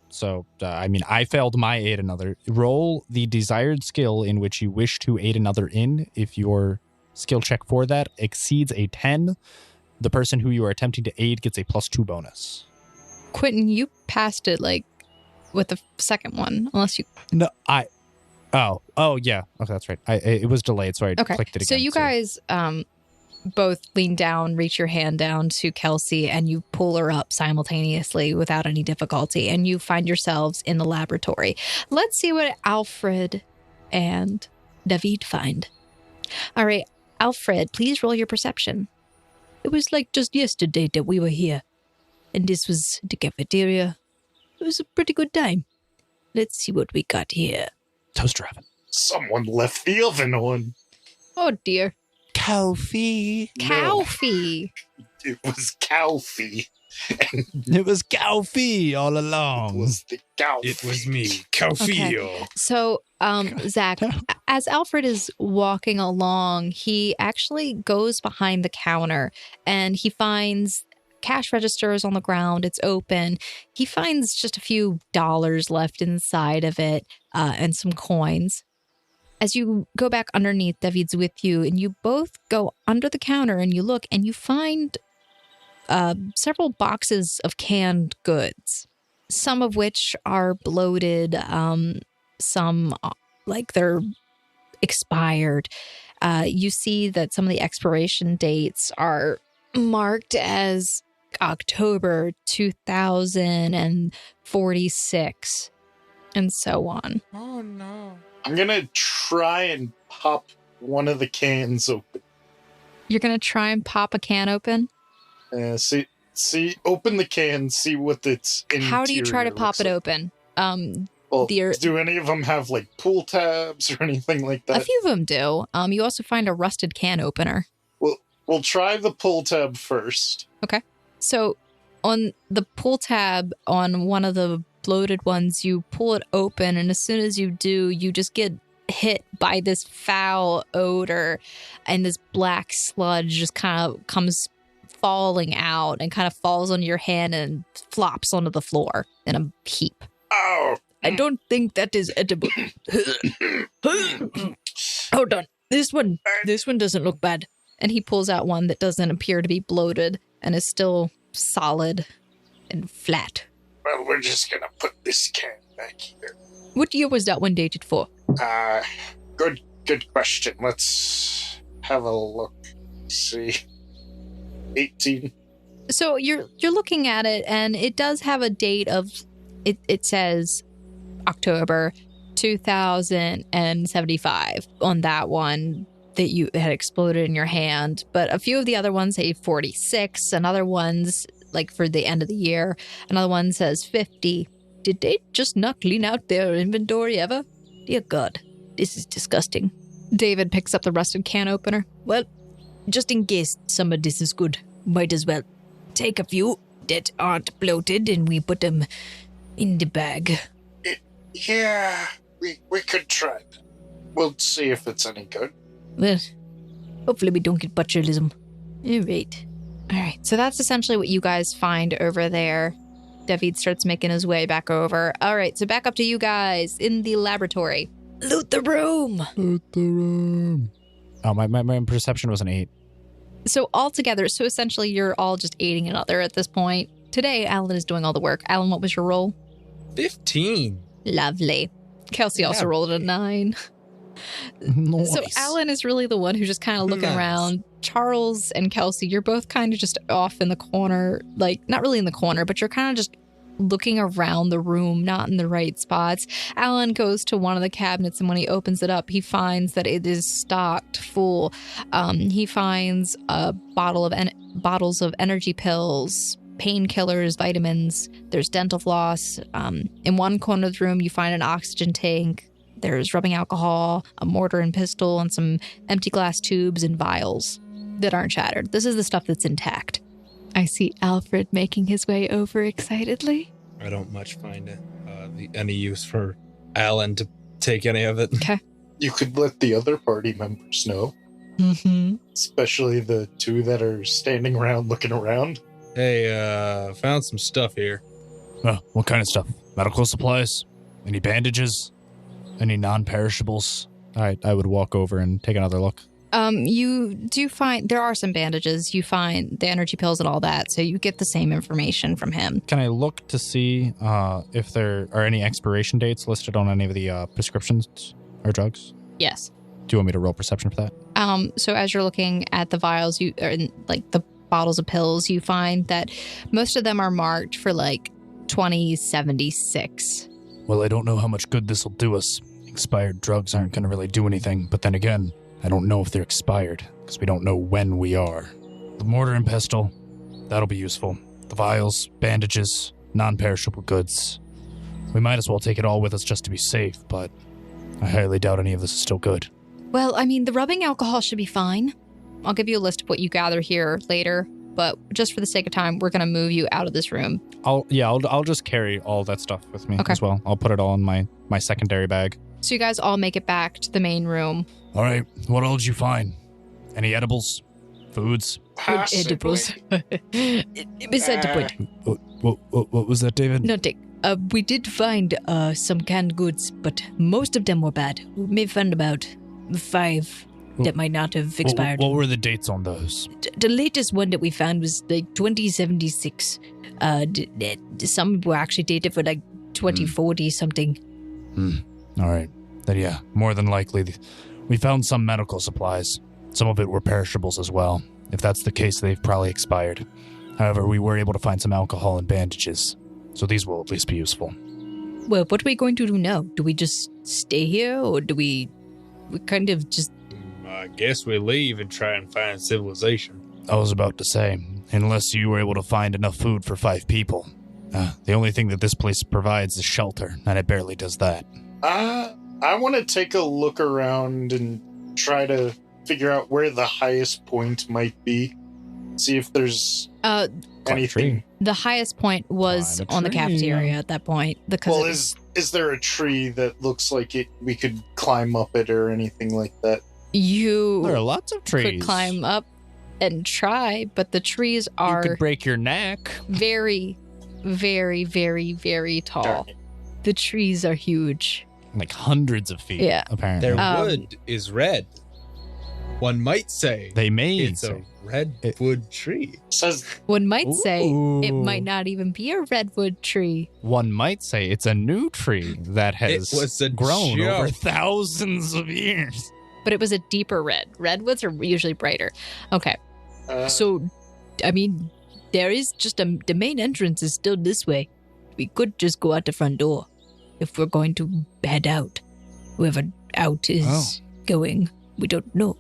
Speaker 5: So, I failed my aid another. Roll the desired skill in which you wish to aid another in. If your skill check for that exceeds a 10, the person who you are attempting to aid gets a +2 bonus.
Speaker 4: Quentin, you passed it like with the second one, unless you.
Speaker 5: No, Oh, yeah. Okay, that's right. It was delayed, so I
Speaker 4: Okay.
Speaker 5: clicked it again.
Speaker 4: So you guys both lean down, reach your hand down to Kelsey, and you pull her up simultaneously without any difficulty, and you find yourselves in the laboratory. Let's see what Alfred and
Speaker 6: David find?
Speaker 4: All right, Alfred, please roll your perception.
Speaker 6: It was like just yesterday that we were here. And this was the cafeteria. It was a pretty good time. Let's see what we got here.
Speaker 1: Toaster oven.
Speaker 3: Someone left the oven on.
Speaker 6: Oh, dear.
Speaker 5: Ghelfi.
Speaker 4: Ghelfi.
Speaker 3: It was Ghelfi.
Speaker 5: It was Ghelfi all
Speaker 3: It
Speaker 5: along.
Speaker 3: was the Ghelfi.
Speaker 2: It was me, Calfio.
Speaker 4: So, Zach, as Alfred is walking along, he actually goes behind the counter and he finds cash registers on the ground. It's open. He finds just a few dollars left inside of it and some coins. As you go back underneath, David's with you, and you both go under the counter and you look and you find several boxes of canned goods, some of which are bloated, some like they're expired. You see that some of the expiration dates are marked as October 2046 and so on.
Speaker 2: Oh, no.
Speaker 3: I'm going to try and pop one of the cans open.
Speaker 4: You're going to try and pop a can open?
Speaker 3: See, open the can, see what it's in.
Speaker 4: How do you try to pop it open?
Speaker 3: Well, do any of them have like pull tabs or anything like that?
Speaker 4: A few of them do. You also find a rusted can opener.
Speaker 3: We'll try the pull tab first.
Speaker 4: Okay. So on the pull tab on one of the bloated ones, you pull it open, and as soon as you do, you just get hit by this foul odor, and this black sludge just kind of comes falling out and kind of falls on your hand and flops onto the floor in a heap.
Speaker 3: Oh!
Speaker 6: I don't think that is edible. Hold on. This one doesn't look bad.
Speaker 4: And he pulls out one that doesn't appear to be bloated and is still solid and flat.
Speaker 3: Well, we're just gonna put this can back here.
Speaker 6: What year was that one dated for?
Speaker 3: Good question. Let's have a look. See. 18.
Speaker 4: So you're looking at it, and it does have a date of, it says October 2075 on that one that you had exploded in your hand. But a few of the other ones say 46, and other ones, like for the end of the year, another one says 50.
Speaker 6: Did they just not clean out their inventory ever? Dear God, this is disgusting.
Speaker 4: David picks up the rusted can opener.
Speaker 6: Well, just in case some of this is good, might as well take a few that aren't bloated and we put them in the bag.
Speaker 3: Yeah, we could try it. We'll see if it's any good.
Speaker 6: Well, hopefully we don't get botulism. All right.
Speaker 4: All right, so that's essentially what you guys find over there. David starts making his way back over. All right, so back up to you guys in the laboratory.
Speaker 6: Loot the room.
Speaker 5: Oh, my perception was an 8.
Speaker 4: So altogether, so essentially you're all just aiding another at this point. Today, Alan is doing all the work. Alan, what was your roll?
Speaker 2: 15.
Speaker 4: Lovely. Kelsey also rolled a 9.
Speaker 5: Nice.
Speaker 4: So Alan is really the one who's just kind of looking around. Charles and Kelsey, you're both kind of just off in the corner, like not really in the corner, but you're kind of just looking around the room, not in the right spots. Alan goes to one of the cabinets, and when he opens it up, he finds that it is stocked full. He finds bottles of energy pills, painkillers, vitamins. There's dental floss. In one corner of the room, you find an oxygen tank. There's rubbing alcohol, a mortar and pistol, and some empty glass tubes and vials that aren't shattered. This is the stuff that's intact. I see Alfred making his way over excitedly.
Speaker 2: I don't much find any use for Alan to take any of it.
Speaker 4: Okay.
Speaker 3: You could let the other party members know.
Speaker 6: Mm-hmm.
Speaker 3: Especially the two that are standing around looking around.
Speaker 2: Hey, found some stuff here.
Speaker 1: What kind of stuff? Medical supplies? Any bandages? Any non-perishables?
Speaker 5: All right, I would walk over and take another look.
Speaker 4: You do find there are some bandages. You find the energy pills and all that, so you get the same information from him.
Speaker 5: Can I look to see if there are any expiration dates listed on any of the prescriptions or drugs?
Speaker 4: Yes.
Speaker 5: Do you want me to roll perception for that?
Speaker 4: So as you're looking at the vials, like the bottles of pills, you find that most of them are marked for like 2076.
Speaker 1: Well, I don't know how much good this will do us in expired drugs aren't going to really do anything. But then again, I don't know if they're expired, because we don't know when we are. The mortar and pestle, that'll be useful. The vials, bandages, non-perishable goods. We might as well take it all with us just to be safe, but I highly doubt any of this is still good.
Speaker 4: Well, I mean, the rubbing alcohol should be fine. I'll give you a list of what you gather here later, but just for the sake of time, we're going to move you out of this room.
Speaker 5: I'll just carry all that stuff with me
Speaker 4: Okay.
Speaker 5: as well. I'll put it all in my secondary bag.
Speaker 4: So you guys all make it back to the main room.
Speaker 1: All right, what all did you find? Any edibles? Foods?
Speaker 6: Edibles. Beside the point.
Speaker 1: What was that, David?
Speaker 6: Nothing. We did find some canned goods, but most of them were bad. We may have found about 5 that might not have expired.
Speaker 1: What were the dates on those?
Speaker 6: The latest one that we found was like 2076. Some were actually dated for like 2040 something.
Speaker 1: All right. Then yeah, more than likely, we found some medical supplies. Some of it were perishables as well. If that's the case, they've probably expired. However, we were able to find some alcohol and bandages, so these will at least be useful.
Speaker 6: Well, what are we going to do now? Do we just stay here, or do we kind of just...
Speaker 2: I guess we leave and try and find civilization.
Speaker 1: I was about to say, unless you were able to find enough food for 5 people. The only thing that this place provides is shelter, and it barely does that.
Speaker 3: I want to take a look around and try to figure out where the highest point might be. See if there's anything.
Speaker 4: The highest point was
Speaker 5: Climb a
Speaker 4: on the
Speaker 5: tree.
Speaker 4: cafeteria at that point. Because
Speaker 3: Well, is there a tree that looks like we could climb up it or anything like that?
Speaker 4: you
Speaker 5: There are lots of trees.
Speaker 4: could climb up and try, but the trees
Speaker 5: You
Speaker 4: are
Speaker 5: could break your neck.
Speaker 4: very, very, very, very tall.
Speaker 3: Darn it.
Speaker 4: The trees are huge.
Speaker 5: Like hundreds of feet,
Speaker 4: Yeah.
Speaker 5: apparently.
Speaker 2: Their wood is red. One might say
Speaker 5: They may
Speaker 2: it's
Speaker 5: say.
Speaker 2: a redwood tree.
Speaker 3: Says
Speaker 4: One might say it
Speaker 5: Ooh.
Speaker 4: might not even be a redwood tree.
Speaker 5: One might say it's a new tree that has
Speaker 2: was a
Speaker 5: grown
Speaker 2: joke.
Speaker 5: over thousands of years.
Speaker 4: But it was a deeper red. Redwoods are usually brighter. Okay.
Speaker 6: So, I mean, there is just the main entrance is still this way. We could just go out the front door if we're going to head out. Whoever out is going, we don't know.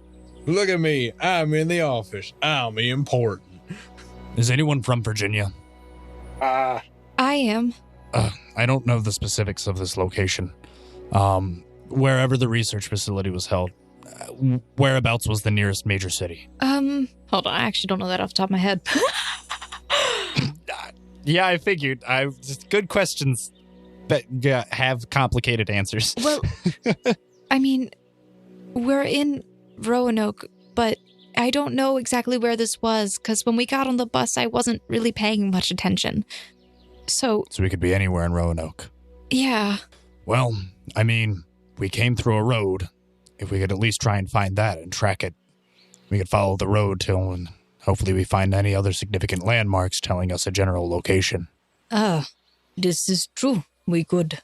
Speaker 2: Look at me. I'm in the office. I'm important.
Speaker 1: Is anyone from Virginia?
Speaker 4: I am.
Speaker 1: I don't know the specifics of this location. Wherever the research facility was held, whereabouts was the nearest major city?
Speaker 4: Hold on. I actually don't know that off the top of my head.
Speaker 5: Yeah, I figured. Just good questions that have complicated answers.
Speaker 4: Well, I mean, we're in Roanoke, but I don't know exactly where this was, because when we got on the bus, I wasn't really paying much attention. So,
Speaker 1: So we could be anywhere in Roanoke.
Speaker 4: yeah.
Speaker 1: Well, I mean, we came through a road. If we could at least try and find that and track it, we could follow the road till and hopefully we find any other significant landmarks telling us a general location.
Speaker 6: This is true. We could.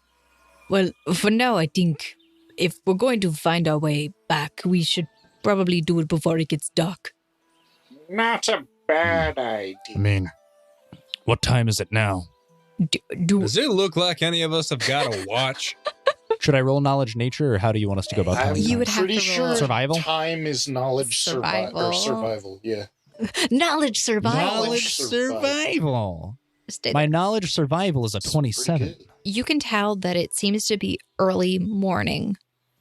Speaker 6: Well, for now, I think if we're going to find our way back, we should probably do it before it gets dark.
Speaker 3: not a bad idea.
Speaker 1: I mean, what time is it now?
Speaker 2: Does it look like any of us have got a watch?
Speaker 5: Should I roll knowledge nature, or how do you want us to go about
Speaker 3: I'm
Speaker 5: telling
Speaker 4: You
Speaker 5: time?
Speaker 4: would have
Speaker 3: pretty
Speaker 4: to
Speaker 3: sure
Speaker 4: roll.
Speaker 5: Survival?
Speaker 3: Time is knowledge
Speaker 4: Survival.
Speaker 3: survival. Yeah.
Speaker 4: Knowledge survival.
Speaker 5: Knowledge survival.
Speaker 4: Stay
Speaker 5: My
Speaker 4: there.
Speaker 5: knowledge survival is a
Speaker 3: Pretty
Speaker 5: 27.
Speaker 3: good.
Speaker 4: You can tell that it seems to be early morning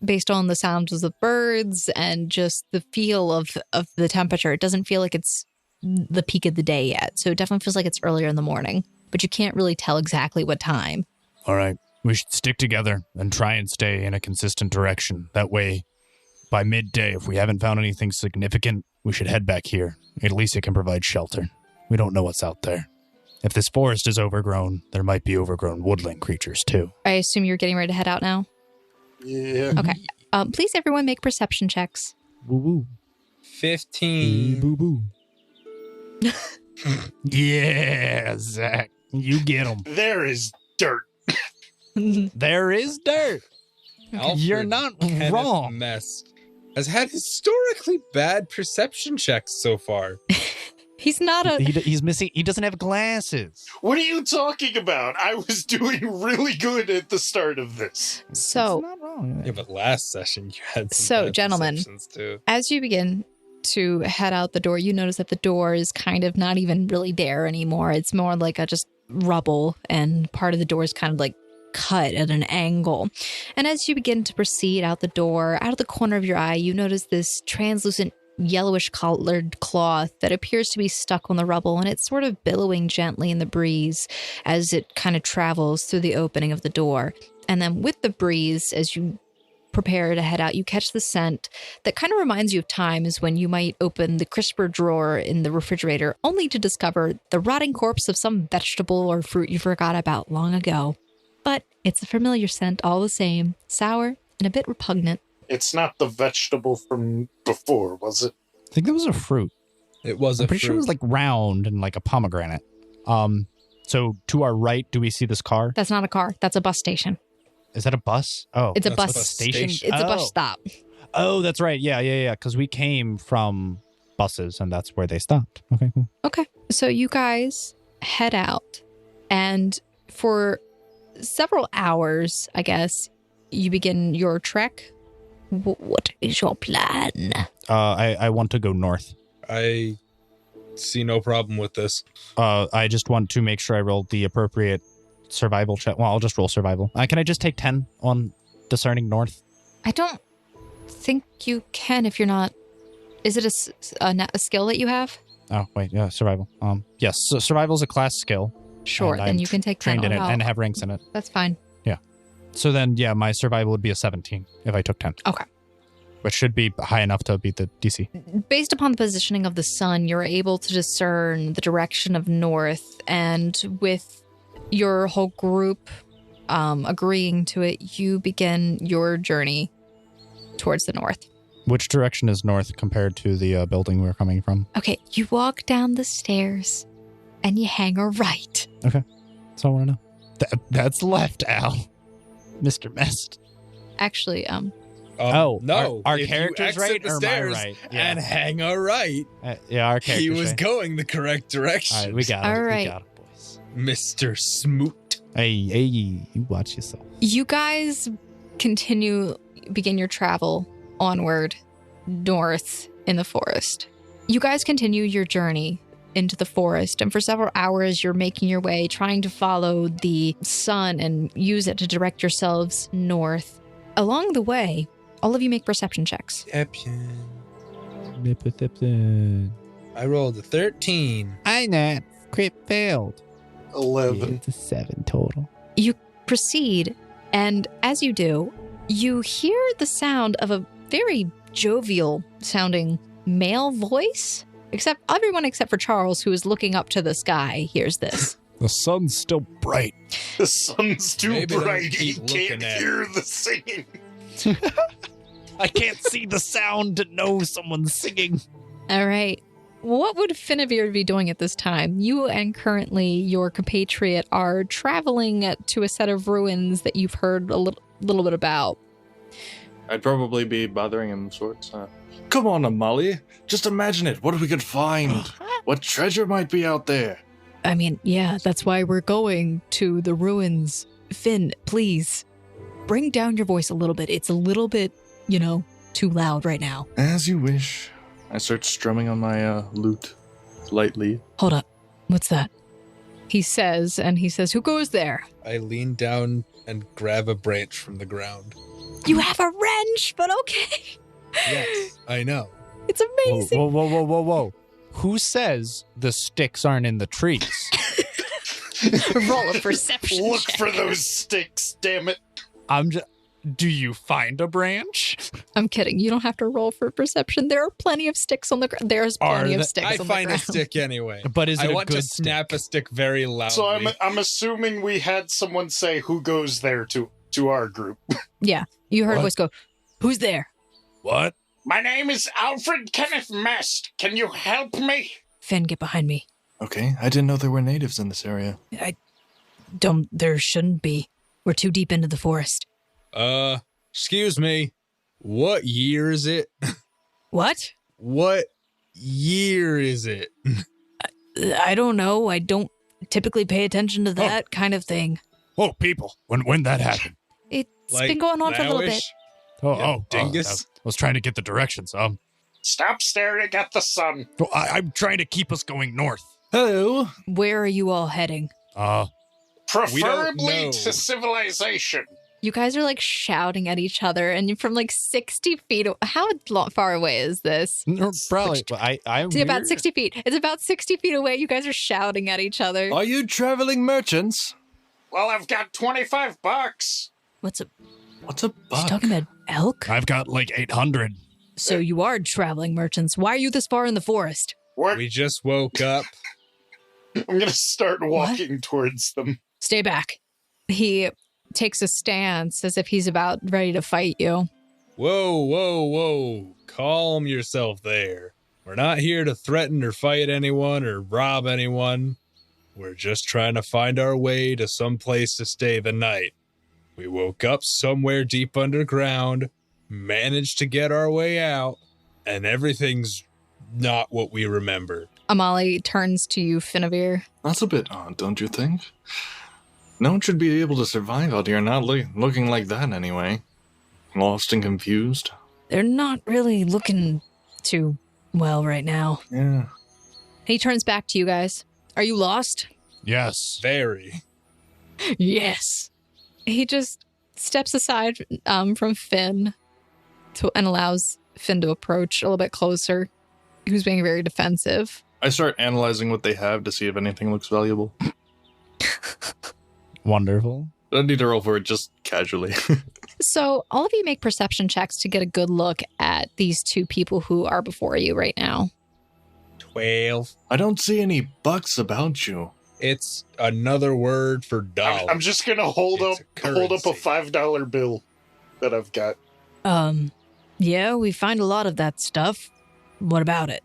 Speaker 4: based on the sounds of the birds and just the feel of the temperature. It doesn't feel like it's the peak of the day yet. So it definitely feels like it's earlier in the morning, but you can't really tell exactly what time.
Speaker 1: All right, we should stick together and try and stay in a consistent direction. That way, by midday, if we haven't found anything significant, we should head back here. At least it can provide shelter. We don't know what's out there. If this forest is overgrown, there might be overgrown woodland creatures, too.
Speaker 4: I assume you're getting ready to head out now?
Speaker 3: Yeah.
Speaker 4: Okay. Please, everyone, make perception checks.
Speaker 5: Woo-woo.
Speaker 2: 15.
Speaker 5: Boo-boo.
Speaker 1: Yeah, Zach. You get them.
Speaker 3: There is dirt.
Speaker 5: There is dirt.
Speaker 2: Alfred
Speaker 5: You're not
Speaker 2: Kenneth
Speaker 5: wrong.
Speaker 2: Mess has had historically bad perception checks so far.
Speaker 4: He's not a...
Speaker 5: He's missing. He doesn't have glasses.
Speaker 3: What are you talking about? I was doing really good at the start of this.
Speaker 4: So,
Speaker 5: It's not know.
Speaker 2: Yeah, but last session you had some
Speaker 4: So,
Speaker 2: bad
Speaker 4: gentlemen,
Speaker 2: perceptions, too.
Speaker 4: As you begin to head out the door, you notice that the door is kind of not even really there anymore. It's more like a just rubble, and part of the door is kind of like cut at an angle. And as you begin to proceed out the door, out of the corner of your eye, you notice this translucent yellowish colored cloth that appears to be stuck on the rubble, and it's sort of billowing gently in the breeze as it kind of travels through the opening of the door. And then with the breeze, as you prepare to head out, you catch the scent that kind of reminds you of times when you might open the crisper drawer in the refrigerator only to discover the rotting corpse of some vegetable or fruit you forgot about long ago. But it's a familiar scent all the same, sour and a bit repugnant.
Speaker 3: It's not the vegetable from before, was it?
Speaker 5: I think that was a fruit.
Speaker 2: It was
Speaker 5: I'm pretty sure it was like round and like a pomegranate. So to our right, do we see this car?
Speaker 4: That's not a car. That's a bus station.
Speaker 5: Is that a bus? Oh,
Speaker 4: It's a
Speaker 2: That's
Speaker 4: bus
Speaker 2: a station.
Speaker 4: It's a bus stop.
Speaker 5: Oh, that's right. Yeah. Because we came from buses, and that's where they stopped. Okay, cool.
Speaker 4: Okay. So you guys head out, and for several hours, I guess, you begin your trek. What is your plan?
Speaker 5: I want to go north.
Speaker 2: I see no problem with this.
Speaker 5: I just want to make sure I roll the appropriate survival check. Well, I'll just roll survival. Can I just take 10 on discerning north?
Speaker 4: I don't think you can if you're not. Is it a skill that you have?
Speaker 5: Oh, wait, yeah, survival. Yes, so survival is a class skill.
Speaker 4: Sure,
Speaker 5: and
Speaker 4: then
Speaker 5: I'm
Speaker 4: you can take 10
Speaker 5: trained in it
Speaker 4: on
Speaker 5: and have ranks in it.
Speaker 4: That's fine.
Speaker 5: So then, yeah, my survival would be a 17 if I took 10.
Speaker 4: Okay.
Speaker 5: Which should be high enough to beat the DC.
Speaker 4: Based upon the positioning of the sun, you're able to discern the direction of north, and with your whole group agreeing to it, you begin your journey towards the north.
Speaker 5: Which direction is north compared to the building we're coming from?
Speaker 4: Okay, you walk down the stairs and you hang a right.
Speaker 5: That's all I want to know. That's left, Al. Mr. Mest.
Speaker 4: Actually,
Speaker 2: No.
Speaker 5: our
Speaker 2: if
Speaker 5: character's
Speaker 2: you
Speaker 5: right
Speaker 2: exit the
Speaker 5: or my
Speaker 2: stairs
Speaker 5: right? Yeah.
Speaker 2: and hang a right,
Speaker 5: Yeah, our character's
Speaker 2: he was
Speaker 5: right.
Speaker 2: going the correct direction.
Speaker 5: All right, we got it.
Speaker 4: All right.
Speaker 5: We got it, boys.
Speaker 2: Mr. Smoot.
Speaker 5: Hey, you watch yourself.
Speaker 4: you guys begin your travel onward north in the forest. You guys continue your journey into the forest, and for several hours you're making your way, trying to follow the sun and use it to direct yourselves north. Along the way, all of you make perception checks.
Speaker 2: I rolled a 13.
Speaker 5: I know. Crit failed.
Speaker 3: 11.
Speaker 5: It's a 7 total.
Speaker 4: You proceed, and as you do, you hear the sound of a very jovial sounding male voice. Everyone except for Charles, who is looking up to the sky, hears this.
Speaker 1: The sun's still bright.
Speaker 3: The sun's too
Speaker 2: Maybe don't
Speaker 3: bright. He
Speaker 2: keep
Speaker 3: can't
Speaker 2: looking at
Speaker 3: hear the singing.
Speaker 5: I can't see the sound to know someone's singing.
Speaker 4: All right. What would Finavir be doing at this time? You and currently your compatriot are traveling to a set of ruins that you've heard a little bit about.
Speaker 7: I'd probably be bothering him of sorts. Come on, Amali. Just imagine it. What if we could find? What treasure might be out there?
Speaker 6: I mean, yeah, that's why we're going to the ruins. Finn, please, bring down your voice a little bit. It's a little bit, too loud right now.
Speaker 7: As you wish. I start strumming on my lute lightly.
Speaker 6: Hold up. What's that?
Speaker 4: He says, who goes there?
Speaker 2: I lean down and grab a branch from the ground.
Speaker 4: You have a wrench, but okay.
Speaker 2: Yes, I know.
Speaker 4: It's amazing.
Speaker 5: Whoa. Who says the sticks aren't in the trees?
Speaker 4: Roll a perception
Speaker 3: Look
Speaker 4: check.
Speaker 3: for those sticks, damn it.
Speaker 5: Do you find a branch?
Speaker 4: I'm kidding. You don't have to roll for perception. There are plenty of sticks on the ground. There's plenty of sticks
Speaker 2: I
Speaker 4: on the
Speaker 2: find a
Speaker 4: ground.
Speaker 2: stick anyway.
Speaker 5: But is it
Speaker 2: I
Speaker 5: a
Speaker 2: want
Speaker 5: good
Speaker 2: to
Speaker 5: stick?
Speaker 2: snap a stick very loudly.
Speaker 3: So I'm assuming we had someone say who goes there to our group.
Speaker 4: Yeah. You heard a
Speaker 2: What?
Speaker 4: voice go, who's there?
Speaker 1: What?
Speaker 3: My name is Alfred Kenneth Mest. Can you help me?
Speaker 6: Finn, get behind me.
Speaker 7: Okay, I didn't know there were natives in this area.
Speaker 6: There shouldn't be. We're too deep into the forest.
Speaker 2: Excuse me. What year is it?
Speaker 6: What?
Speaker 2: What year is it?
Speaker 6: I don't know. I don't typically pay attention to that kind of thing.
Speaker 1: Oh, people. When that happened?
Speaker 6: It's been going on for a little bit.
Speaker 2: Dingus.
Speaker 1: I was trying to get the directions.
Speaker 3: Stop staring at the sun.
Speaker 1: I'm trying to keep us going north.
Speaker 7: Hello.
Speaker 6: Where are you all heading?
Speaker 3: Preferably
Speaker 2: know.
Speaker 3: to civilization.
Speaker 4: You guys are like shouting at each other, and you're from like 60 feet. How far away is this?
Speaker 5: Probably. I'm
Speaker 4: It's about 60 feet. It's about 60 feet away. You guys are shouting at each other.
Speaker 7: Are you traveling merchants?
Speaker 3: Well, I've got $25.
Speaker 6: What's a
Speaker 7: What's a
Speaker 6: you
Speaker 7: buck?
Speaker 6: talking about elk?
Speaker 1: I've got like 800.
Speaker 6: So you are traveling merchants. Why are you this far in the forest?
Speaker 2: We just woke up.
Speaker 3: I'm going to start walking towards them.
Speaker 6: Stay back.
Speaker 4: He takes a stance as if he's about ready to fight you.
Speaker 2: Whoa. Calm yourself there. We're not here to threaten or fight anyone or rob anyone. We're just trying to find our way to some place to stay the night. We woke up somewhere deep underground, managed to get our way out, and everything's not what we remember.
Speaker 4: Amali turns to you, Finavir.
Speaker 7: That's a bit odd, don't you think? No one should be able to survive out here not looking like that anyway. Lost and confused.
Speaker 6: They're not really looking too well right now.
Speaker 7: Yeah.
Speaker 4: He turns back to you guys. Are you lost?
Speaker 1: Yes.
Speaker 2: Very.
Speaker 6: Yes.
Speaker 4: He just steps aside from Finn and allows Finn to approach a little bit closer. Who's being very defensive.
Speaker 7: I start analyzing what they have to see if anything looks valuable.
Speaker 5: Wonderful.
Speaker 7: I don't need to roll for it, just casually.
Speaker 4: So all of you make perception checks to get a good look at these two people who are before you right now.
Speaker 2: 12.
Speaker 7: I don't see any bucks about you.
Speaker 2: It's another word for dollar.
Speaker 3: I'm just going to hold up
Speaker 2: It's a
Speaker 3: a
Speaker 2: currency.
Speaker 3: $5 bill that I've got.
Speaker 6: Yeah, we find a lot of that stuff. What about it?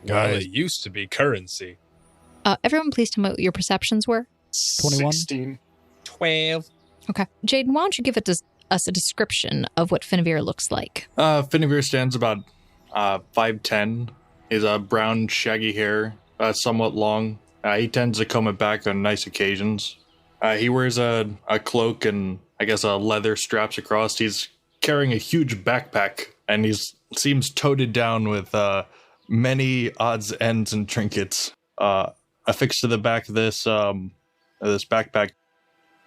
Speaker 2: Well,
Speaker 1: Guys.
Speaker 2: it used to be currency.
Speaker 4: Everyone please tell me what your perceptions were.
Speaker 5: 21?
Speaker 3: 16.
Speaker 2: 12.
Speaker 4: Okay. Jaden, why don't you give us a description of what Finavir looks like?
Speaker 7: Finavir stands about 5'10". He's a brown, shaggy hair, somewhat long. He tends to comb it back on nice occasions. He wears a cloak and, I guess, leather straps across. He's carrying a huge backpack, and he seems toted down with many odds, ends, and trinkets. Affixed to the back of this backpack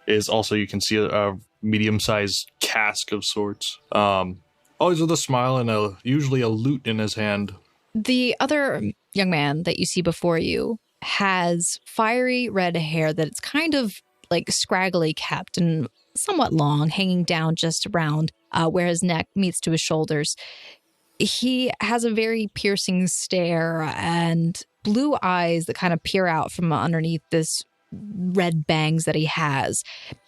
Speaker 7: is also, you can see a medium-sized cask of sorts. Always with a smile and usually a lute in his hand.
Speaker 4: The other young man that you see before you has fiery red hair that it's kind of like scraggly kept and somewhat long, hanging down just around where his neck meets to his shoulders. He has a very piercing stare and blue eyes that kind of peer out from underneath this red bangs that he has.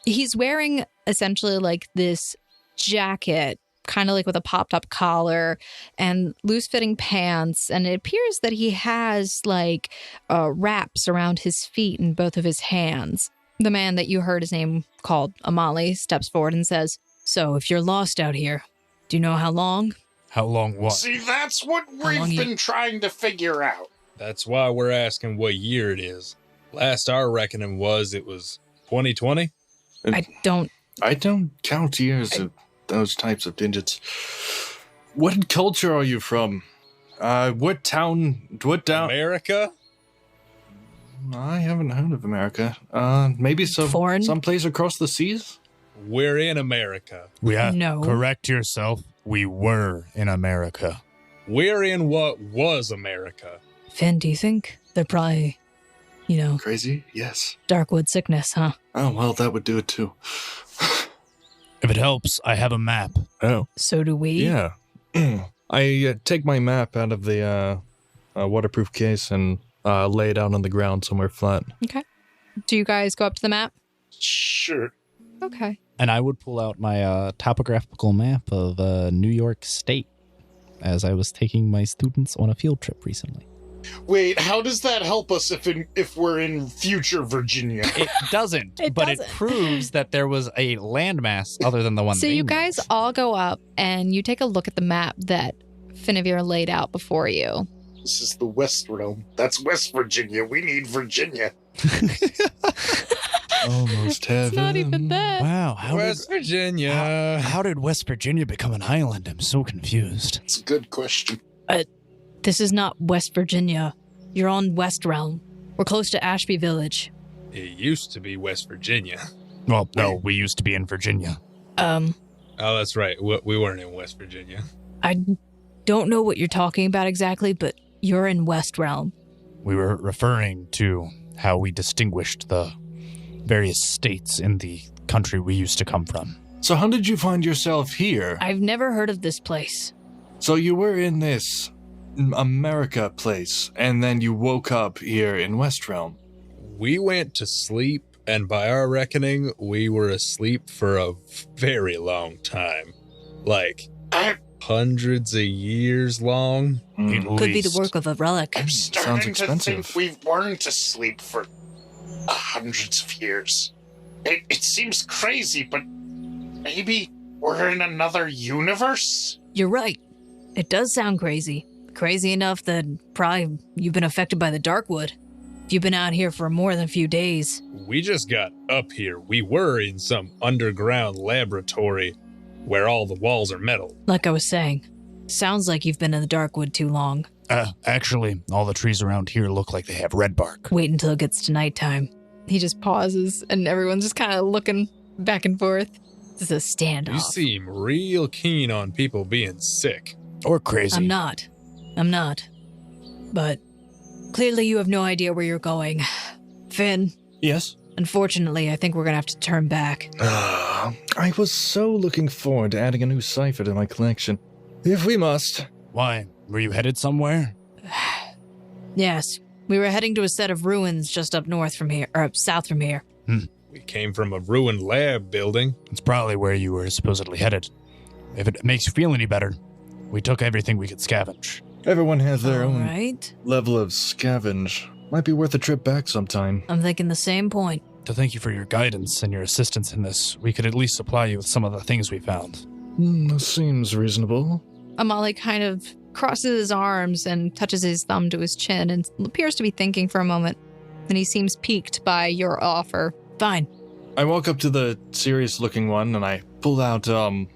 Speaker 4: He's wearing essentially like this jacket, kind of like with a popped up collar and loose fitting pants. And it appears that he has like wraps around his feet and both of his hands. The man that you heard his name called Amali steps forward and says, "So if you're lost out here, do you know how long?"
Speaker 1: How long what?
Speaker 3: See, that's what
Speaker 6: long
Speaker 3: we've
Speaker 6: you-
Speaker 3: been trying to figure out.
Speaker 2: That's why we're asking what year it is. Last our reckoning was it was 2020.
Speaker 6: I don't.
Speaker 7: I don't count years of those types of digits. What culture are you from? What town?
Speaker 2: America?
Speaker 7: I haven't heard of America. Maybe
Speaker 6: Foreign?
Speaker 7: someplace across the seas?
Speaker 2: We're in America.
Speaker 6: No.
Speaker 1: Correct yourself. We were in America.
Speaker 2: We're in what was America.
Speaker 6: Finn, do you think they're probably,
Speaker 7: Crazy? Yes.
Speaker 6: Darkwood sickness, huh?
Speaker 7: Oh, well, that would do it too.
Speaker 1: If it helps, I have a map.
Speaker 7: Oh.
Speaker 6: So do we.
Speaker 7: Yeah. I take my map out of the waterproof case and lay it out on the ground somewhere flat.
Speaker 4: Okay. Do you guys go up to the map?
Speaker 3: Sure.
Speaker 4: Okay.
Speaker 5: And I would pull out my topographical map of New York State as I was taking my students on a field trip recently.
Speaker 3: Wait, how does that help us if we're in future Virginia?
Speaker 5: It doesn't,
Speaker 4: It
Speaker 5: but
Speaker 4: doesn't.
Speaker 5: it proves that there was a landmass other than the one
Speaker 4: So
Speaker 5: they
Speaker 4: you
Speaker 5: knew.
Speaker 4: guys all go up and you take a look at the map that Finavir laid out before you.
Speaker 3: This is the West Realm. That's West Virginia. We need Virginia.
Speaker 7: Almost heaven.
Speaker 6: It's not even that.
Speaker 1: Wow,
Speaker 2: West Virginia.
Speaker 1: how did West Virginia become an island? I'm so confused.
Speaker 3: It's a good question.
Speaker 6: This is not West Virginia. You're on West Realm. We're close to Ashby Village.
Speaker 2: It used to be West Virginia.
Speaker 1: Well, no, we used to be in Virginia.
Speaker 2: Oh, that's right. We weren't in West Virginia.
Speaker 6: I don't know what you're talking about exactly, but you're in West Realm.
Speaker 1: We were referring to how we distinguished the various states in the country we used to come from.
Speaker 7: So how did you find yourself here?
Speaker 6: I've never heard of this place.
Speaker 7: So you were in this America place, and then you woke up here in West Realm.
Speaker 2: We went to sleep, and by our reckoning, we were asleep for a very long time. Like, hundreds of years long.
Speaker 1: At
Speaker 6: Could be the
Speaker 1: least.
Speaker 6: work of a relic.
Speaker 3: I'm
Speaker 7: Sounds
Speaker 3: starting to
Speaker 7: expensive.
Speaker 3: think we weren't asleep for hundreds of years. It seems crazy, but maybe we're in another universe?
Speaker 6: You're right. It does sound crazy. Crazy enough that probably you've been affected by the Darkwood. You've been out here for more than a few days.
Speaker 2: We just got up here. We were in some underground laboratory where all the walls are metal.
Speaker 6: Like I was saying, sounds like you've been in the Darkwood too long.
Speaker 1: Actually, all the trees around here look like they have red bark.
Speaker 6: Wait until it gets to nighttime.
Speaker 4: He just pauses, and everyone's just kind of looking back and forth.
Speaker 6: This is a standoff.
Speaker 2: You seem real keen on people being sick.
Speaker 1: Or crazy.
Speaker 6: I'm not. But clearly you have no idea where you're going. Finn,
Speaker 7: Yes?
Speaker 6: unfortunately, I think we're going to have to turn back.
Speaker 7: I was so looking forward to adding a new cipher to my collection. If we must.
Speaker 1: Why? Were you headed somewhere?
Speaker 6: Yes, we were heading to a set of ruins just up north from here, or south from here.
Speaker 2: We came from a ruined lab building.
Speaker 1: It's probably where you were supposedly headed. If it makes you feel any better, we took everything we could scavenge.
Speaker 7: Everyone has their
Speaker 6: All
Speaker 7: own
Speaker 6: right.
Speaker 7: level of scavenge. Might be worth a trip back sometime.
Speaker 6: I'm thinking the same point.
Speaker 1: To thank you for your guidance and your assistance in this, we could at least supply you with some of the things we found.
Speaker 7: That seems reasonable.
Speaker 4: Amali kind of crosses his arms and touches his thumb to his chin and appears to be thinking for a moment. Then he seems piqued by your offer.
Speaker 6: Fine.
Speaker 7: I walk up to the serious-looking one and I pull out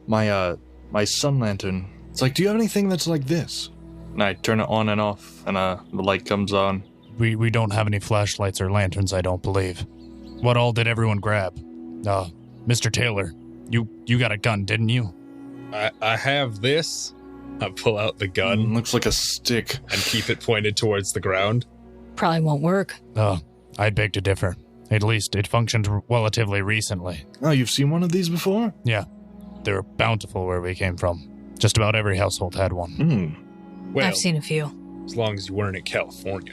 Speaker 7: my sun lantern. It's like, do you have anything that's like this? And I turn it on and off, and the light comes on.
Speaker 1: We don't have any flashlights or lanterns, I don't believe. What all did everyone grab? Mr. Taylor, you got a gun, didn't you?
Speaker 2: I have this. I pull out the gun
Speaker 7: Looks like a stick.
Speaker 2: and keep it pointed towards the ground.
Speaker 6: Probably won't work.
Speaker 1: I'd beg to differ. At least it functioned relatively recently.
Speaker 7: Oh, you've seen one of these before?
Speaker 1: Yeah, they were bountiful where we came from. Just about every household had one.
Speaker 2: Well,
Speaker 6: I've seen a few.
Speaker 2: as long as you weren't in California.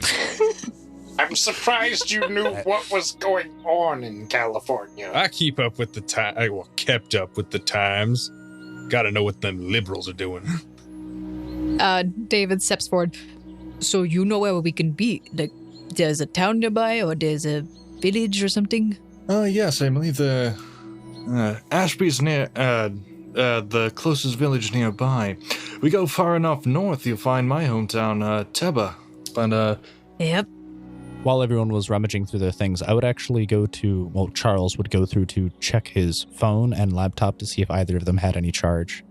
Speaker 3: I'm surprised you knew what was going on in California.
Speaker 2: I keep up with the time. Kept up with the times. Gotta know what them liberals are doing.
Speaker 4: David steps forward.
Speaker 6: So you know where we can be? Like, there's a town nearby, or there's a village or something?
Speaker 7: Yes, I believe the Ashby's near the closest village nearby. We go far enough north, you'll find my hometown, Teba. But
Speaker 6: Yep.
Speaker 5: While everyone was rummaging through their things, I would actually Charles would go through to check his phone and laptop to see if either of them had any charge.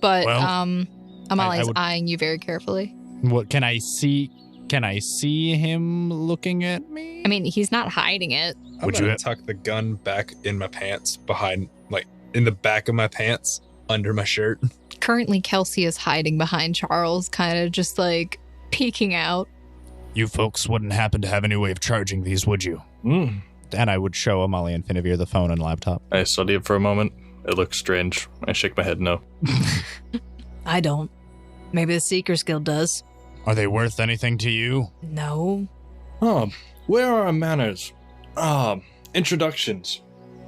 Speaker 4: But
Speaker 1: Well,
Speaker 4: Amali's
Speaker 1: I would-
Speaker 4: eyeing you very carefully.
Speaker 5: What can I see? Can I see him looking at me?
Speaker 4: I mean, he's not hiding it.
Speaker 2: I'm
Speaker 1: Would
Speaker 2: gonna
Speaker 1: you-
Speaker 2: tuck the gun back in my pants in the back of my pants under my shirt.
Speaker 4: Currently, Kelsey is hiding behind Charles, kind of just like peeking out.
Speaker 1: You folks wouldn't happen to have any way of charging these, would you?
Speaker 5: And I would show Amali and Finavir the phone and laptop.
Speaker 7: I study it for a moment. It looks strange. I shake my head no.
Speaker 6: I don't. Maybe the Seekers Guild does.
Speaker 1: Are they worth anything to you?
Speaker 6: No.
Speaker 7: Oh, where are our manners? Introductions.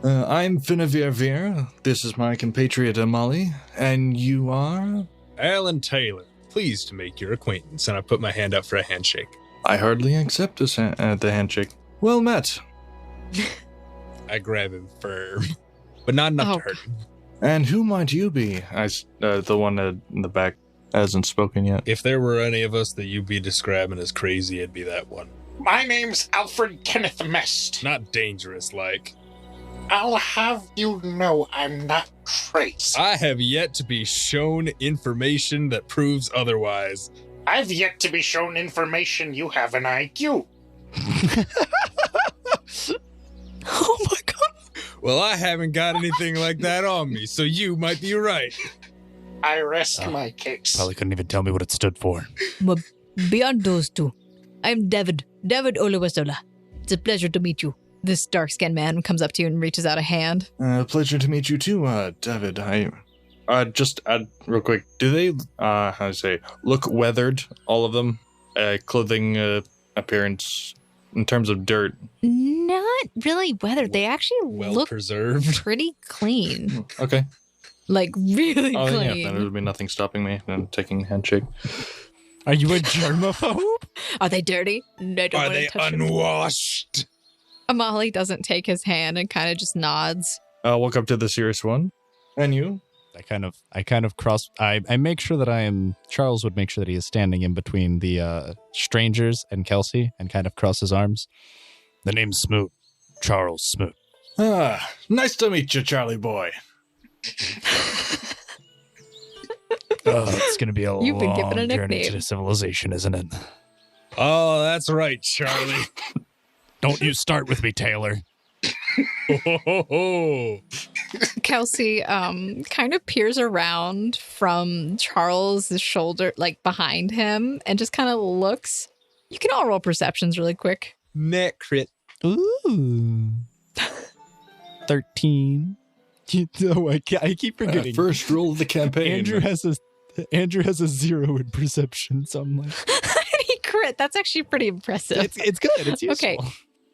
Speaker 7: I'm Finavir Veer. This is my compatriot Amali. And you are?
Speaker 2: Alan Taylor, pleased to make your acquaintance. And I put my hand up for a handshake.
Speaker 7: I hardly accept the handshake. Well met.
Speaker 2: I grab him firm, but not enough to hurt him.
Speaker 7: And who might you be? The one in the back hasn't spoken yet.
Speaker 2: If there were any of us that you'd be describing as crazy, it'd be that one.
Speaker 3: My name's Alfred Kenneth Mest.
Speaker 2: Not dangerous, like.
Speaker 3: I'll have you know I'm not crazy.
Speaker 2: I have yet to be shown information that proves otherwise.
Speaker 3: I've yet to be shown information you have an IQ.
Speaker 6: Oh my god.
Speaker 2: Well, I haven't got anything like that on me, so you might be right.
Speaker 3: I rest my case.
Speaker 1: Probably couldn't even tell me what it stood for.
Speaker 6: Well, beyond those two, I'm David Oluwasola. It's a pleasure to meet you.
Speaker 4: This dark-skinned man comes up to you and reaches out a hand.
Speaker 7: Pleasure to meet you too, David. I just add real quick. Do they, look weathered? All of them, clothing, appearance, in terms of dirt.
Speaker 4: Not really weathered. They actually
Speaker 2: Well
Speaker 4: look
Speaker 2: preserved.
Speaker 4: pretty clean.
Speaker 7: Okay.
Speaker 4: Like, really
Speaker 7: Oh
Speaker 4: clean.
Speaker 7: yeah, then there'll be nothing stopping me from taking a handshake.
Speaker 1: Are you a germaphobe?
Speaker 4: Are they dirty? No, I don't
Speaker 2: Are
Speaker 4: want to
Speaker 2: they
Speaker 4: touch them.
Speaker 2: unwashed?
Speaker 4: Amali doesn't take his hand and kind of just nods.
Speaker 7: I'll walk up to the serious one. And you?
Speaker 5: I kind of cross. I make sure that I am. Charles would make sure that he is standing in between the strangers and Kelsey, and kind of cross his arms.
Speaker 1: The name's Smoot. Charles Smoot.
Speaker 7: Ah, nice to meet you, Charlie boy.
Speaker 1: It's going to be a
Speaker 4: You've been given
Speaker 1: long
Speaker 4: a
Speaker 1: journey
Speaker 4: nickname.
Speaker 1: to civilization, isn't it?
Speaker 2: Oh, that's right, Charlie.
Speaker 1: Don't you start with me, Taylor.
Speaker 4: Kelsey kind of peers around from Charles' shoulder, like behind him, and just kind of looks. You can all roll perceptions really quick.
Speaker 2: Net crit.
Speaker 5: Ooh. 13. Oh, I keep forgetting.
Speaker 7: First roll of the campaign.
Speaker 5: Andrew has a 0 in perception, so I'm like,
Speaker 4: He crit. That's actually pretty impressive.
Speaker 5: it's good. It's useful.
Speaker 4: Okay.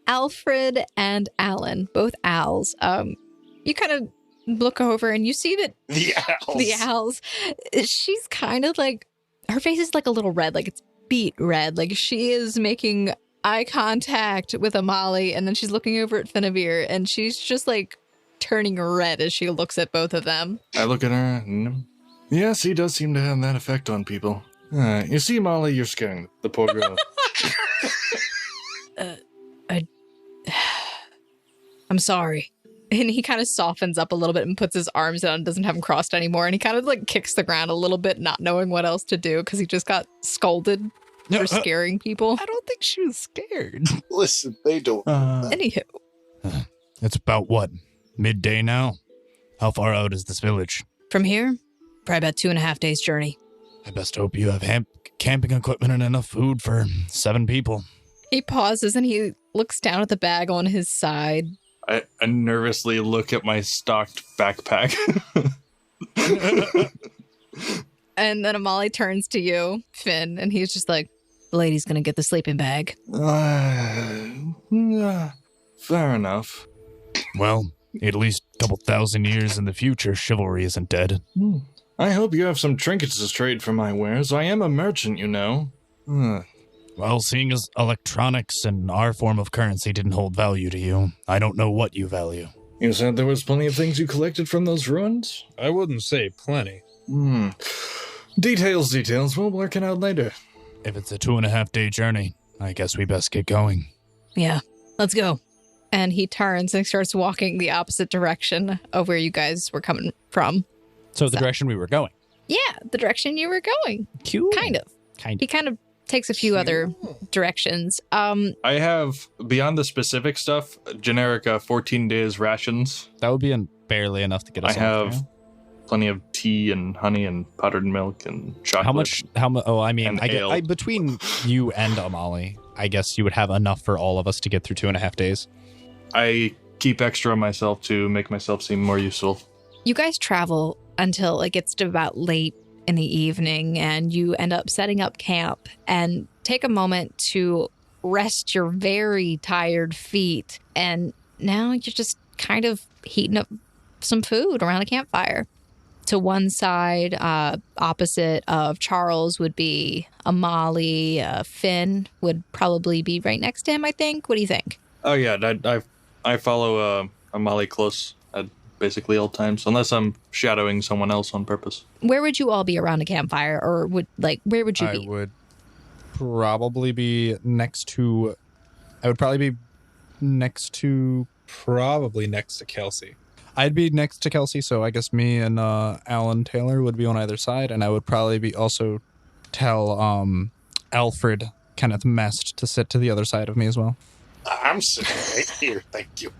Speaker 4: Alfred and Alan, both Als, you kind of look over and you see that
Speaker 3: The owls.
Speaker 4: the Als, she's kind of like, her face is like a little red, like it's beet red. Like she is making eye contact with Amali, and then she's looking over at Finavir, and she's just like turning red as she looks at both of them.
Speaker 7: I look at her. Yes, he does seem to have that effect on people. You see, Molly, you're scaring the poor girl.
Speaker 4: I'm sorry. And he kind of softens up a little bit and puts his arms down and doesn't have them crossed anymore. And he kind of like kicks the ground a little bit, not knowing what else to do because he just got scolded for scaring people.
Speaker 5: I don't think she was scared.
Speaker 3: Listen, they don't.
Speaker 4: Anywho,
Speaker 1: It's about what? Midday now? How far out is this village?
Speaker 4: from here, probably about 2.5 days journey.
Speaker 1: I best hope you have camping equipment and enough food for 7 people.
Speaker 4: He pauses and he looks down at the bag on his side.
Speaker 7: I nervously look at my stocked backpack.
Speaker 4: And then Amali turns to you, Finn, and he's just like, the lady's going to get the sleeping bag.
Speaker 7: Fair enough.
Speaker 1: Well, at least a couple thousand years in the future, chivalry isn't dead.
Speaker 7: I hope you have some trinkets to trade for my wares. I am a merchant, you know.
Speaker 1: Well, seeing as electronics and our form of currency didn't hold value to you, I don't know what you value.
Speaker 7: You said there was plenty of things you collected from those ruins?
Speaker 2: I wouldn't say plenty.
Speaker 7: Details. We'll work it out later.
Speaker 1: If it's a 2.5 day journey, I guess we best get going.
Speaker 4: Yeah, let's go. And he turns and starts walking the opposite direction of where you guys were coming from.
Speaker 5: So the direction we were going.
Speaker 4: Yeah, the direction you were going.
Speaker 5: Cool.
Speaker 4: Kind of. He kind of takes a few other directions.
Speaker 7: I have, beyond the specific stuff, generic 14 days rations.
Speaker 5: That would be barely enough to get us
Speaker 7: I have
Speaker 5: off,
Speaker 7: plenty of tea and honey and powdered milk and chocolate.
Speaker 5: How much? Oh, I mean,
Speaker 7: And
Speaker 5: I get
Speaker 7: ale.
Speaker 5: between you and Amali, I guess you would have enough for all of us to get through 2.5 days.
Speaker 7: I keep extra on myself to make myself seem more useful.
Speaker 4: You guys travel until it gets to about late in the evening, and you end up setting up camp and take a moment to rest your very tired feet. And now you're just kind of heating up some food around a campfire. To one side, opposite of Charles, would be Amali. Finn would probably be right next to him, I think. What do you think?
Speaker 7: Oh yeah, I follow Amali close at basically all times, unless I'm shadowing someone else on purpose.
Speaker 4: Where would you all be around a campfire, or where would you be?
Speaker 5: I would probably be next to I would probably be next to...
Speaker 2: Probably next to Kelsey.
Speaker 5: I'd be next to Kelsey, so I guess me and Alan Taylor would be on either side, and I would probably be also tell Alfred Kenneth Mest to sit to the other side of me as well.
Speaker 3: I'm sitting right here, thank you.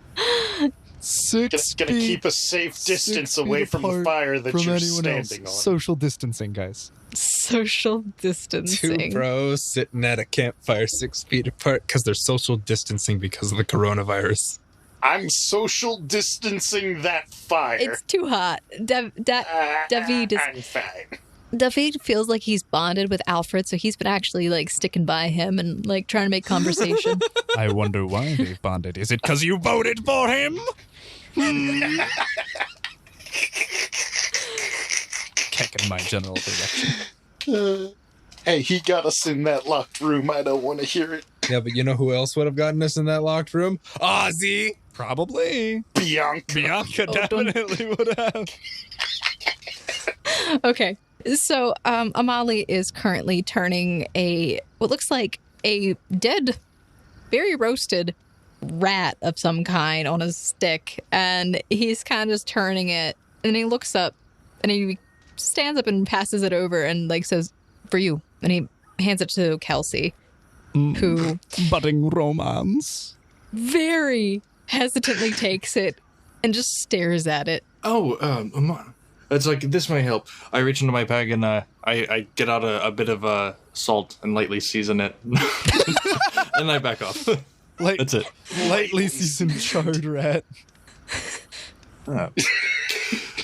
Speaker 5: 6
Speaker 3: Gonna keep a safe distance away from the fire that you're standing on.
Speaker 5: Social distancing, guys.
Speaker 6: Social distancing.
Speaker 2: Two bros sitting at a campfire 6 feet apart because they're social distancing because of the coronavirus.
Speaker 3: I'm social distancing that fire.
Speaker 6: It's too hot. David is...
Speaker 3: I'm fine.
Speaker 6: David feels like he's bonded with Alfred, so he's been actually like sticking by him and like trying to make conversation.
Speaker 5: I wonder why they've bonded. Is it because you voted for him? Kicking my general direction.
Speaker 3: Hey, he got us in that locked room. I don't want to hear it.
Speaker 2: Yeah, but you know who else would have gotten us in that locked room? Ozzy!
Speaker 5: Probably.
Speaker 3: Bianca
Speaker 5: definitely would have.
Speaker 6: Okay. So, Amali is currently turning what looks like a dead, very roasted rat of some kind on a stick. And he's kind of just turning it. And he looks up and he stands up and passes it over and like says, "For you." And he hands it to Kelsey, who...
Speaker 5: Budding romance.
Speaker 6: Very hesitantly takes it and just stares at it.
Speaker 7: It's like, this might help. I reach into my bag and I get out a bit of salt and lightly season it. And I back off. That's it.
Speaker 5: Lightly seasoned charred rat.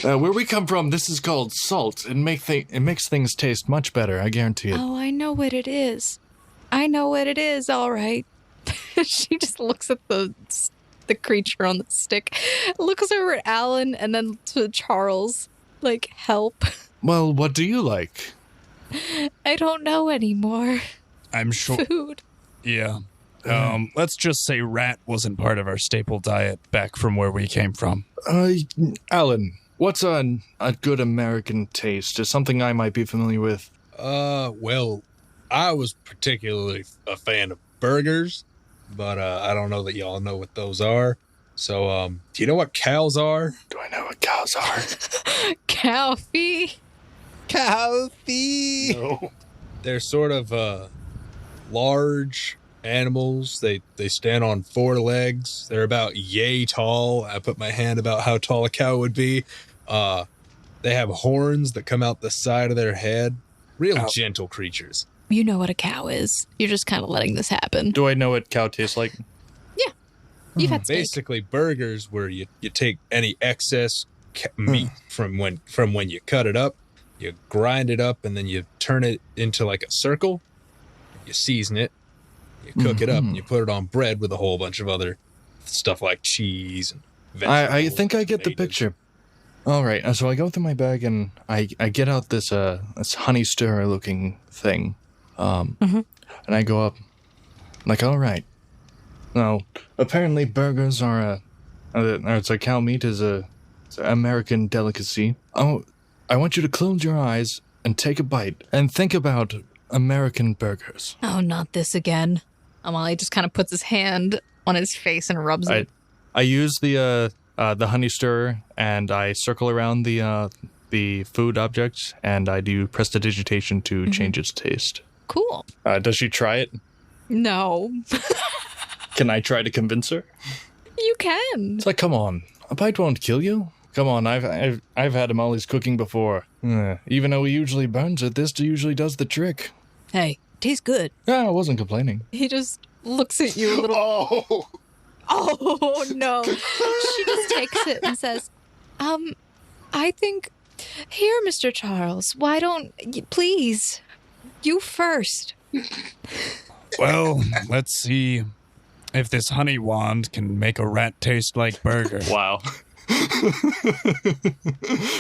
Speaker 7: Where we come from, this is called salt. It makes things taste much better, I guarantee it.
Speaker 6: Oh, I know what it is. All right. She just looks at the creature on the stick, looks over at Alan, and then to Charles, like, help.
Speaker 7: Well, what do you like?
Speaker 6: I don't know anymore.
Speaker 1: I'm sure.
Speaker 6: Food.
Speaker 1: Yeah. Let's just say rat wasn't part of our staple diet back from where we came from.
Speaker 7: Alan, what's a good American taste? Is something I might be familiar with?
Speaker 2: Well, I was particularly a fan of burgers, but I don't know that y'all know what those are. So, do you know what cows are?
Speaker 7: Do I know what cows are?
Speaker 6: Ghelfi.
Speaker 3: No.
Speaker 2: They're sort of large animals. They stand on 4 legs. They're about yay tall. I put my hand about how tall a cow would be. They have horns that come out the side of their head. Real gentle creatures.
Speaker 6: You know what a cow is. You're just kind of letting this happen.
Speaker 7: Do I know what cow tastes like?
Speaker 6: Yeah. You've had steak.
Speaker 2: Basically, burgers where you take any excess meat from when you cut it up, you grind it up, and then you turn it into like a circle. You season it, you cook it up, and you put it on bread with a whole bunch of other stuff like cheese and vegetables.
Speaker 7: I think I get the picture. All right, so I go through my bag and I get out this honey stirrer looking thing, and I go up, like, all right. Now, apparently burgers are cow meat is it's an American delicacy. Oh, I want you to close your eyes and take a bite and think about American burgers.
Speaker 6: Oh, not this again. Amali just kind of puts his hand on his face and rubs it.
Speaker 7: I use the honey stirrer and I circle around the food object and I do prestidigitation to change its taste.
Speaker 6: Cool.
Speaker 7: Does she try it?
Speaker 6: No.
Speaker 7: Can I try to convince her?
Speaker 6: You can.
Speaker 7: It's like, come on, a bite won't kill you. Come on, I've had Amali's cooking before. Even though he usually burns it, this usually does the trick.
Speaker 6: Hey, tastes good.
Speaker 7: Yeah, I wasn't complaining.
Speaker 6: He just looks at you a little. Oh no. She just takes it and says, I think, here, Mr. Charles, why don't, please, you first.
Speaker 1: Well, let's see if this honey wand can make a rat taste like burger.
Speaker 7: Wow.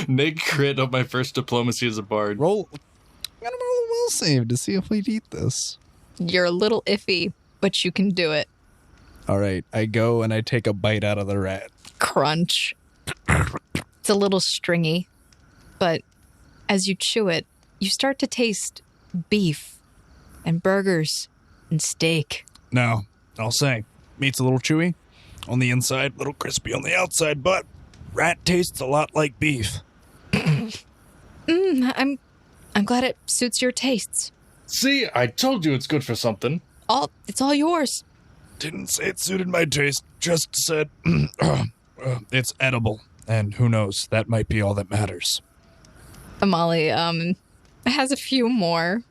Speaker 7: Nick crit on my first diplomacy as a bard.
Speaker 5: I'm gonna roll a will save to see if we'd eat this.
Speaker 6: You're a little iffy, but you can do it.
Speaker 5: All right, I go and I take a bite out of the rat.
Speaker 6: Crunch. It's a little stringy, but as you chew it, you start to taste beef and burgers and steak.
Speaker 1: Now, I'll say, Meat's a little chewy on the inside, a little crispy on the outside, but rat tastes a lot like beef.
Speaker 4: I'm glad it suits your tastes.
Speaker 7: See, I told you it's good for something.
Speaker 4: It's all yours.
Speaker 1: Didn't say it suited my taste, just said it's edible. And who knows, that might be all that matters.
Speaker 4: Amali has a few more,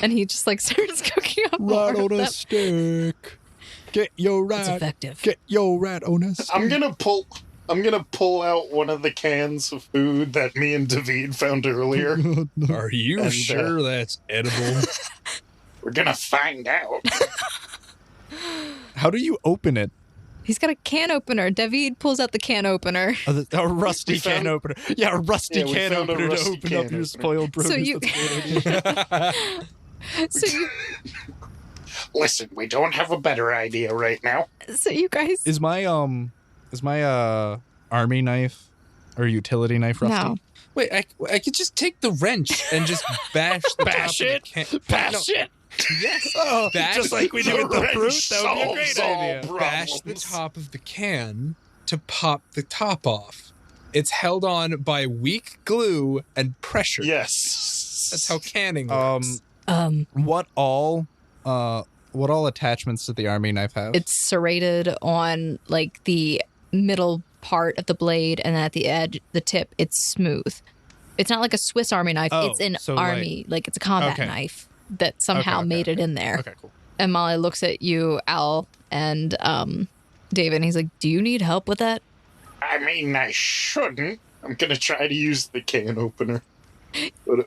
Speaker 4: and he just like starts cooking up more of them.
Speaker 1: stick. Get your rat.
Speaker 4: It's effective.
Speaker 1: Get your rat on a stick.
Speaker 3: I'm gonna pull out one of the cans of food that me and David found earlier.
Speaker 2: Are you
Speaker 3: And,
Speaker 2: sure that's edible?
Speaker 3: We're gonna find out.
Speaker 5: How do you open it?
Speaker 4: He's got a can opener. David pulls out the can opener.
Speaker 5: A rusty
Speaker 3: We
Speaker 5: can
Speaker 3: found-
Speaker 5: opener. Yeah, a rusty
Speaker 3: we
Speaker 5: can
Speaker 3: found a
Speaker 5: opener to
Speaker 3: rusty
Speaker 5: open
Speaker 3: can
Speaker 5: up your
Speaker 3: opener.
Speaker 5: spoiled produce.
Speaker 4: So you-
Speaker 5: That's a great idea.
Speaker 3: Listen, we don't have a better idea right now.
Speaker 4: So you guys.
Speaker 5: Is my army knife or utility knife rusty?
Speaker 4: No.
Speaker 2: Wait, I could just take the wrench and just bash the top of the can.
Speaker 1: Bash it.
Speaker 2: Yes.
Speaker 1: Oh,
Speaker 2: Bash
Speaker 1: just like we do with the fruit. That would be a great
Speaker 3: Solves all
Speaker 1: idea.
Speaker 2: Bash the
Speaker 3: problems.
Speaker 2: top of the can to pop the top off. It's held on by weak glue and pressure.
Speaker 3: Yes.
Speaker 2: That's how canning works.
Speaker 5: What all attachments did the army knife have?
Speaker 4: It's serrated on like the middle part of the blade, and then at the edge, the tip, it's smooth. It's not like a Swiss Army knife.
Speaker 5: Oh,
Speaker 4: It's an
Speaker 5: so,
Speaker 4: army, like it's a combat
Speaker 5: Okay.
Speaker 4: knife that somehow
Speaker 5: Okay,
Speaker 4: made it in there.
Speaker 5: Okay, cool.
Speaker 4: And Molly looks at you, Al, and David, and he's like, "Do you need help with that?"
Speaker 3: I mean, I shouldn't. I'm gonna try to use the can opener.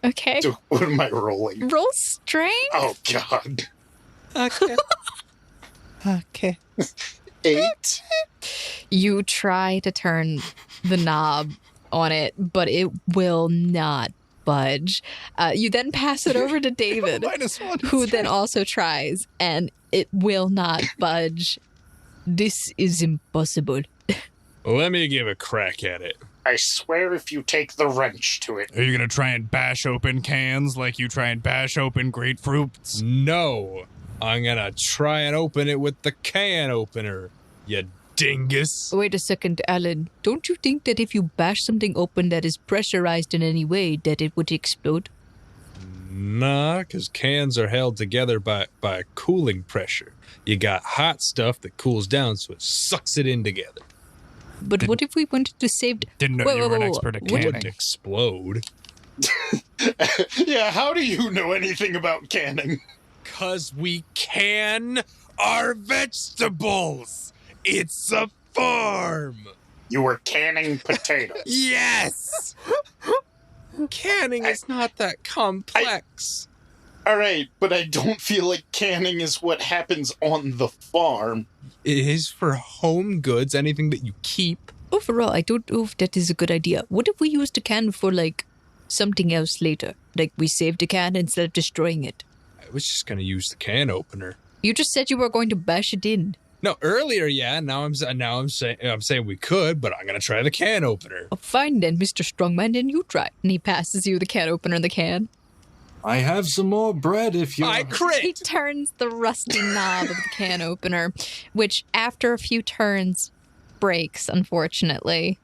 Speaker 4: Okay.
Speaker 3: What am I rolling?
Speaker 4: Roll strength.
Speaker 3: Oh God.
Speaker 2: Okay.
Speaker 5: Okay.
Speaker 3: 8.
Speaker 4: You try to turn the knob on it, but it will not budge. You then pass it over to David,
Speaker 5: -1.
Speaker 4: who then also tries, and it will not budge. This is impossible.
Speaker 2: Let me give a crack at it.
Speaker 3: I swear if you take the wrench to it.
Speaker 1: Are you going to try and bash open cans like you try and bash open grapefruits?
Speaker 2: No. I'm gonna try and open it with the can opener, you dingus.
Speaker 6: Wait a second, Alan. Don't you think that if you bash something open that is pressurized in any way, that it would explode?
Speaker 2: Nah, because cans are held together by cooling pressure. You got hot stuff that cools down, so it sucks it in together.
Speaker 6: But what if we wanted to save...
Speaker 1: Didn't know
Speaker 6: Wait,
Speaker 1: you
Speaker 6: wait,
Speaker 1: were an
Speaker 6: wait,
Speaker 1: expert at
Speaker 6: wait.
Speaker 2: It wouldn't
Speaker 1: canning.
Speaker 2: explode.
Speaker 3: Yeah, how do you know anything about canning?
Speaker 2: Because we can our vegetables. It's a farm.
Speaker 3: You were canning potatoes.
Speaker 2: Yes. Canning is not that complex.
Speaker 3: All right, but I don't feel like canning is what happens on the farm.
Speaker 2: It is for home goods, anything that you keep.
Speaker 6: Overall, I don't know if that is a good idea. What if we used a can for, like, something else later? Like, we saved a can instead of destroying it.
Speaker 2: I was just going to use the can opener.
Speaker 6: You just said you were going to bash it in.
Speaker 2: No, earlier, yeah. Now I'm saying we could, but I'm going to try the can opener.
Speaker 6: Oh, fine then, Mr. Strongman, then you try.
Speaker 4: And he passes you the can opener and the can.
Speaker 7: I have some more bread if you.
Speaker 2: I
Speaker 4: He
Speaker 2: crit.
Speaker 4: turns the rusty knob of the can opener, which after a few turns breaks, unfortunately.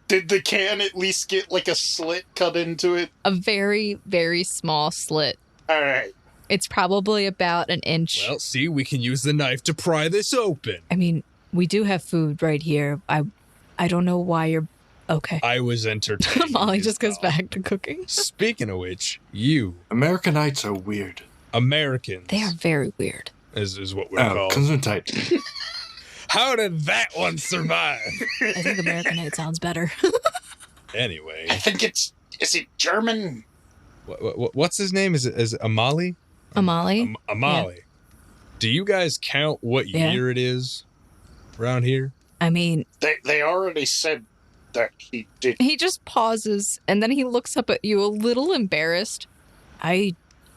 Speaker 3: Did the can at least get like a slit cut into it?
Speaker 4: A very, very small slit.
Speaker 3: All right.
Speaker 4: It's probably about an inch.
Speaker 2: Well, see, we can use the knife to pry this open.
Speaker 6: I mean, we do have food right here. I don't know why you're... Okay.
Speaker 2: I was entertained.
Speaker 4: Molly just goes back to cooking.
Speaker 2: Speaking of which, you
Speaker 7: Americanites are weird.
Speaker 2: Americans
Speaker 6: They are very weird.
Speaker 2: is what we're
Speaker 7: Oh,
Speaker 2: called.
Speaker 7: Gesundheit.
Speaker 2: How did that one survive?
Speaker 6: I think Americanite sounds better.
Speaker 2: Anyway,
Speaker 3: I think is it German?
Speaker 2: what's his name? Is it Amali?
Speaker 4: Amali?
Speaker 2: Amali. Do you guys count what
Speaker 6: Yeah.
Speaker 2: year it is around here?
Speaker 6: I mean,
Speaker 3: They already said that he did.
Speaker 4: He just pauses and then he looks up at you a little embarrassed.
Speaker 6: I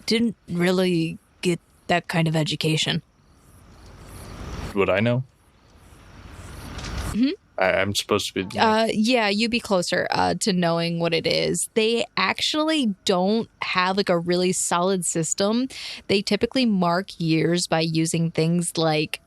Speaker 6: didn't really get that kind of education.
Speaker 7: Would I know? I'm supposed to be.
Speaker 4: Yeah, you'd be closer to knowing what it is. They actually don't have like a really solid system. They typically mark years by using things like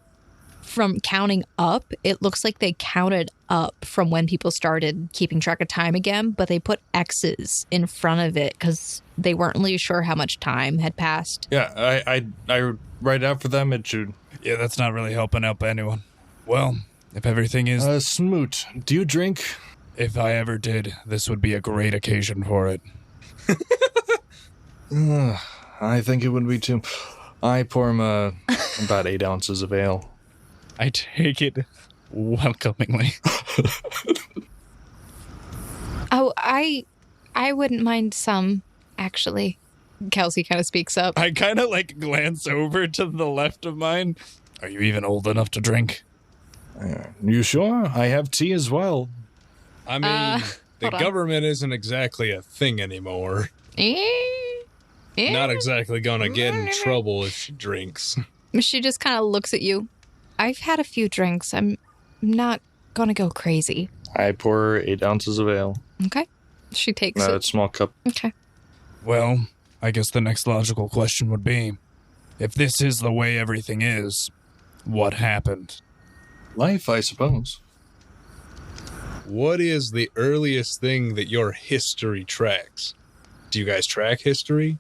Speaker 4: from counting up. It looks like they counted up from when people started keeping track of time again, but they put X's in front of it because they weren't really sure how much time had passed.
Speaker 7: Yeah, I write out for them. It should.
Speaker 1: Yeah, that's not really helping out anyone. Well, if everything is...
Speaker 7: Smoot, do you drink?
Speaker 1: If I ever did, this would be a great occasion for it.
Speaker 7: I think it would be too. I pour him about 8 ounces of ale.
Speaker 5: I take it welcomingly.
Speaker 4: Oh, I wouldn't mind some, actually. Kelsey kind of speaks up.
Speaker 1: I kind of like glance over to the left of mine. Are you even old enough to drink?
Speaker 7: You sure? I have tea as well.
Speaker 2: I mean, the
Speaker 4: hold on.
Speaker 2: government isn't exactly a thing anymore. Not exactly gonna get in trouble if she drinks.
Speaker 4: She just kind of looks at you. I've had a few drinks. I'm not gonna go crazy.
Speaker 7: I pour her 8 ounces of ale.
Speaker 4: Okay. She takes
Speaker 7: A
Speaker 4: it.
Speaker 7: small cup.
Speaker 4: Okay.
Speaker 1: Well, I guess the next logical question would be, if this is the way everything is, what happened?
Speaker 7: Life, I suppose.
Speaker 2: What is the earliest thing that your history tracks? Do you guys track history?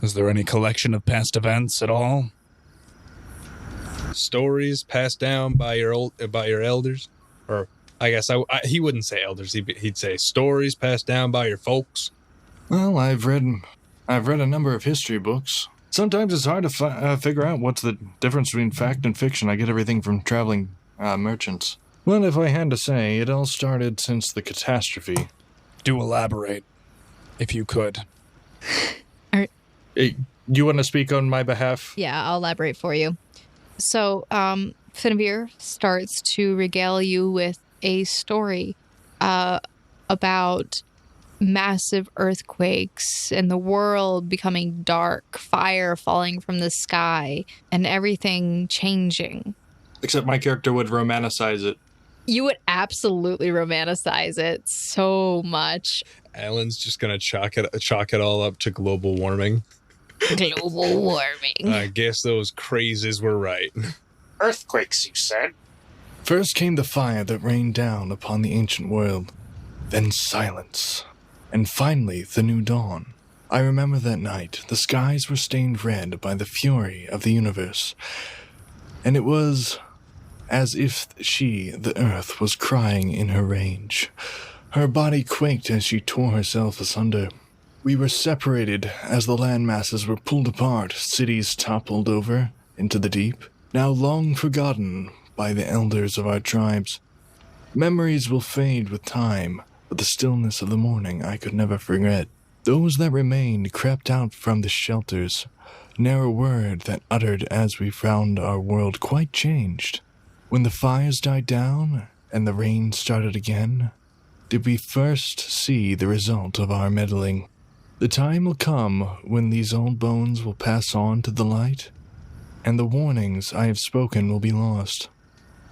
Speaker 1: Is there any collection of past events at all?
Speaker 2: Stories passed down by your elders? Or I guess he wouldn't say elders. He'd say stories passed down by your folks.
Speaker 7: Well, I've read a number of history books. Sometimes it's hard to figure out what's the difference between fact and fiction. I get everything from traveling merchants. Well, if I had to say, it all started since the catastrophe.
Speaker 1: Do elaborate, if you could.
Speaker 7: Hey, you want to speak on my behalf?
Speaker 4: Yeah, I'll elaborate for you. So, Finavir starts to regale you with a story about massive earthquakes and the world becoming dark, fire falling from the sky, and everything changing.
Speaker 7: Except my character would romanticize it.
Speaker 4: You would absolutely romanticize it so much.
Speaker 2: Alan's just gonna chalk it all up to global warming.
Speaker 4: Global warming.
Speaker 2: I guess those crazes were right.
Speaker 3: Earthquakes, you said?
Speaker 7: First came the fire that rained down upon the ancient world, then silence, and finally the new dawn. I remember that night the skies were stained red by the fury of the universe, and it was as if she, the earth, was crying in her rage. Her body quaked as she tore herself asunder. We were separated as the land masses were pulled apart, cities toppled over into the deep, now long forgotten by the elders of our tribes. Memories will fade with time, but the stillness of the morning I could never forget. Those that remained crept out from the shelters, ne'er a word that uttered as we found our world quite changed. When the fires died down and the rain started again, did we first see the result of our meddling. The time will come when these old bones will pass on to the light, and the warnings I have spoken will be lost.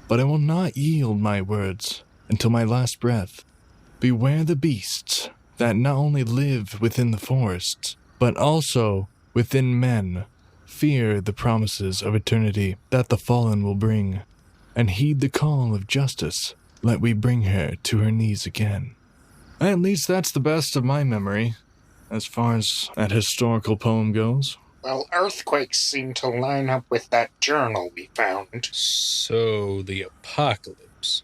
Speaker 7: But I will not yield my words until my last breath. Beware the beasts that not only live within the forests, but also within men. Fear the promises of eternity that the fallen will bring, and heed the call of justice, let we bring her to her knees again. At least that's the best of my memory, as far as that historical poem goes.
Speaker 3: Well, earthquakes seem to line up with that journal we found.
Speaker 2: So, the apocalypse.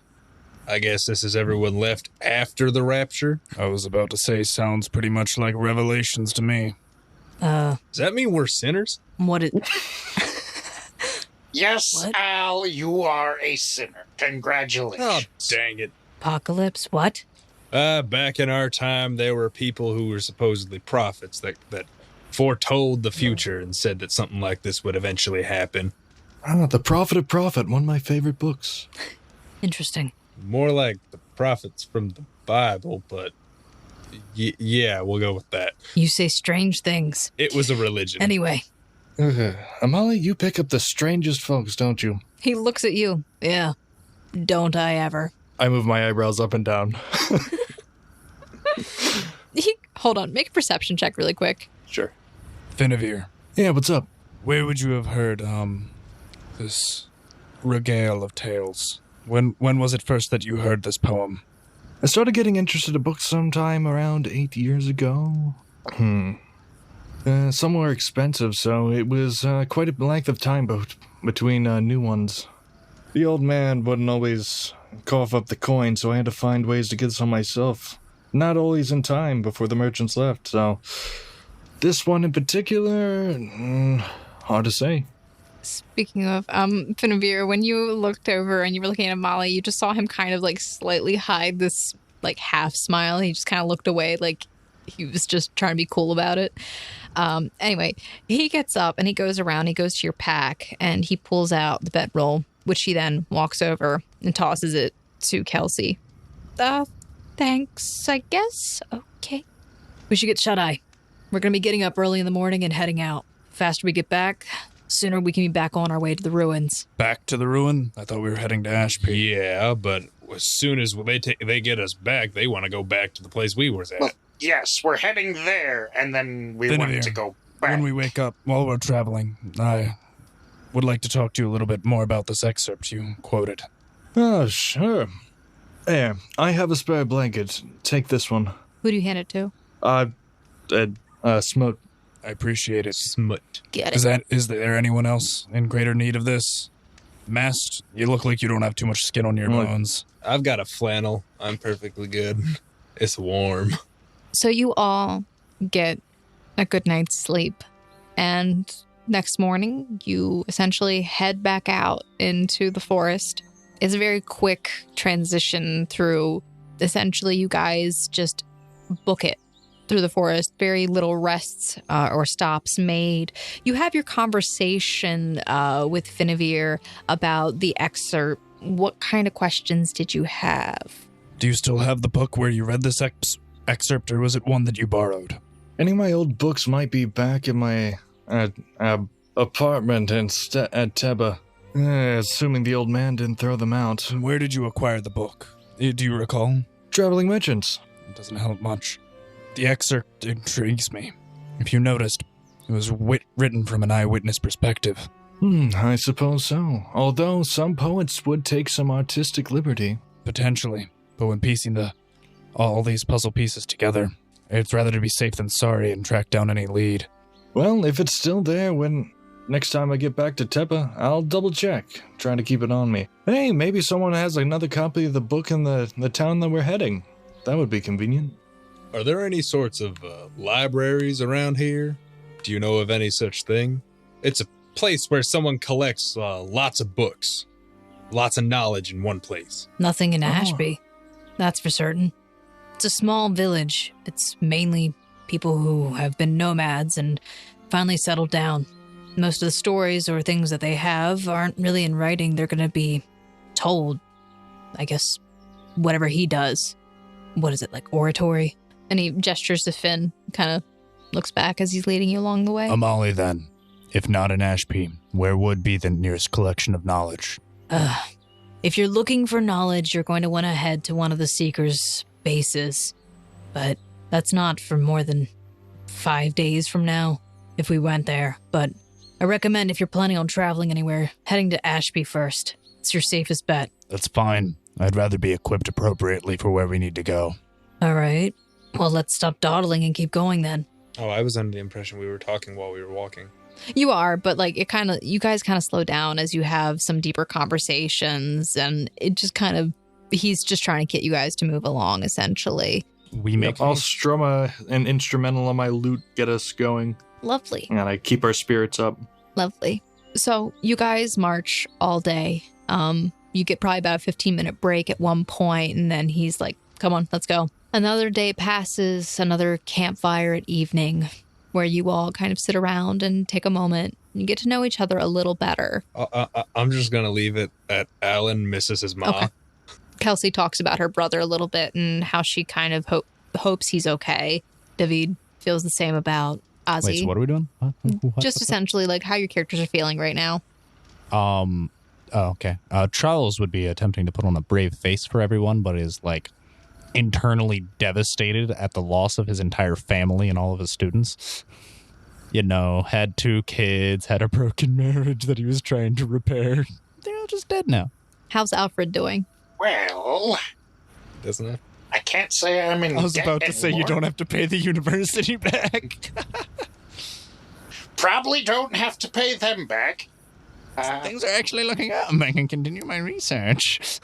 Speaker 2: I guess this is everyone left after the rapture?
Speaker 1: I was about to say, sounds pretty much like Revelations to me.
Speaker 2: Does that mean we're sinners?
Speaker 6: What it?
Speaker 3: Yes,
Speaker 6: What?
Speaker 3: Al, you are a sinner. Congratulations.
Speaker 2: Oh, dang it.
Speaker 6: Apocalypse? What?
Speaker 2: Back in our time, there were people who were supposedly prophets that foretold the future and said that something like this would eventually happen.
Speaker 7: The Prophet of Prophet, one of my favorite books.
Speaker 6: Interesting.
Speaker 2: More like the prophets from the Bible, but yeah, we'll go with that.
Speaker 6: You say strange things.
Speaker 2: It was a religion.
Speaker 6: Anyway,
Speaker 7: Amali, you pick up the strangest folks, don't you?
Speaker 4: He looks at you.
Speaker 6: yeah. Don't I ever?
Speaker 7: I move my eyebrows up and down.
Speaker 4: Hold on, make a perception check really quick.
Speaker 7: Sure.
Speaker 1: Finavir,
Speaker 7: Yeah, what's up?
Speaker 1: where would you have heard this regale of tales? When was it first that you heard this poem?
Speaker 7: I started getting interested in books sometime around 8 years ago. Somewhere expensive, so it was quite a length of time between new ones. The old man wouldn't always cough up the coin, so I had to find ways to get some myself. Not always in time before the merchants left, so this one in particular, hard to say.
Speaker 4: Speaking of Finavir, when you looked over and you were looking at Molly, you just saw him kind of like slightly hide this like half smile. He just kind of looked away like he was just trying to be cool about it. Anyway, he gets up and he goes around, he goes to your pack and he pulls out the bedroll, which he then walks over and tosses it to Kelsey. Thanks, I guess. Okay.
Speaker 6: We should get shut-eye. We're going to be getting up early in the morning and heading out. Faster we get back, sooner we can be back on our way to the ruins.
Speaker 1: Back to the ruin? I thought we were heading to Ashby.
Speaker 2: Yeah, but as soon as they get us back, they want to go back to the place we were at.
Speaker 3: Well, yes, we're heading there, and then we want
Speaker 1: Finavir,
Speaker 3: to go back.
Speaker 1: When we wake up while we're traveling, I would like to talk to you a little bit more about this excerpt you quoted.
Speaker 7: Oh, sure. There, I have a spare blanket. Take this one.
Speaker 4: Who do you hand it to?
Speaker 7: Smote.
Speaker 1: I appreciate it.
Speaker 2: Smut.
Speaker 4: Get it.
Speaker 1: Is there anyone else in greater need of this? Mast, you look like you don't have too much skin on your bones.
Speaker 2: I've got a flannel. I'm perfectly good. It's warm.
Speaker 4: So you all get a good night's sleep, and next morning you essentially head back out into the forest. It's a very quick transition through. Essentially, you guys just book it through the forest. Very little rests or stops made. You have your conversation with Finavir about the excerpt. What kind of questions did you have?
Speaker 1: Do you still have the book where you read this excerpt, or was it one that you borrowed?
Speaker 7: Any of my old books might be back in my apartment at Teba. Assuming the old man didn't throw them out.
Speaker 1: And where did you acquire the book? Do you recall?
Speaker 7: Traveling merchants.
Speaker 1: It doesn't help much. The excerpt intrigues me. If you noticed, it was written from an eyewitness perspective.
Speaker 7: I suppose so. Although some poets would take some artistic liberty.
Speaker 1: Potentially. But when piecing all these puzzle pieces together, it's rather to be safe than sorry and track down any lead.
Speaker 7: Well, if it's still there when next time I get back to Tepa, I'll double check, trying to keep it on me. Hey, maybe someone has another copy of the book in the town that we're heading. That would be convenient.
Speaker 2: Are there any sorts of libraries around here? Do you know of any such thing? It's a place where someone collects lots of books. Lots of knowledge in one place.
Speaker 6: Nothing in Ashby, that's for certain. It's a small village. It's mainly people who have been nomads and finally settled down. Most of the stories or things that they have aren't really in writing. They're going to be told, I guess, whatever he does. What is it, like oratory?
Speaker 4: And he gestures to Finn, kind of looks back as he's leading you along the way.
Speaker 1: Amali, then. If not in Ashby, where would be the nearest collection of knowledge?
Speaker 6: If you're looking for knowledge, you're going to want to head to one of the Seekers' bases. But that's not for more than 5 days from now, if we went there. But I recommend if you're planning on traveling anywhere, heading to Ashby first. It's your safest bet.
Speaker 1: That's fine. I'd rather be equipped appropriately for where we need to go.
Speaker 6: All right. Well, let's stop dawdling and keep going then.
Speaker 2: Oh, I was under the impression we were talking while we were walking.
Speaker 4: You are, but like you guys kind of slow down as you have some deeper conversations, and it just he's just trying to get you guys to move along, essentially.
Speaker 7: I'll strum an instrumental on my lute, get us going.
Speaker 4: Lovely.
Speaker 7: And I keep our spirits up.
Speaker 4: Lovely. So you guys march all day. You get probably about a 15-minute break at one point, and then he's like, come on, let's go. Another day passes, another campfire at evening, where you all kind of sit around and take a moment. And you get to know each other a little better.
Speaker 2: I'm just going to leave it at Alan misses his ma.
Speaker 4: Okay. Kelsey talks about her brother a little bit and how she kind of hopes he's okay. David feels the same about Ozzy.
Speaker 5: Wait, so what are we doing? What?
Speaker 4: Just essentially like how your characters are feeling right now.
Speaker 5: Oh, okay. Charles would be attempting to put on a brave face for everyone, but is like internally devastated at the loss of his entire family and all of his students. You know, had 2 kids, had a broken marriage that he was trying to repair. They're all just dead now.
Speaker 4: How's Alfred doing?
Speaker 3: Well,
Speaker 2: Doesn't it?
Speaker 3: I can't say I'm in
Speaker 5: I was
Speaker 3: debt
Speaker 5: about to say you
Speaker 3: anymore.
Speaker 5: don't have to pay the university back.
Speaker 3: Probably don't have to pay them back.
Speaker 5: Things are actually looking up. I can continue my research.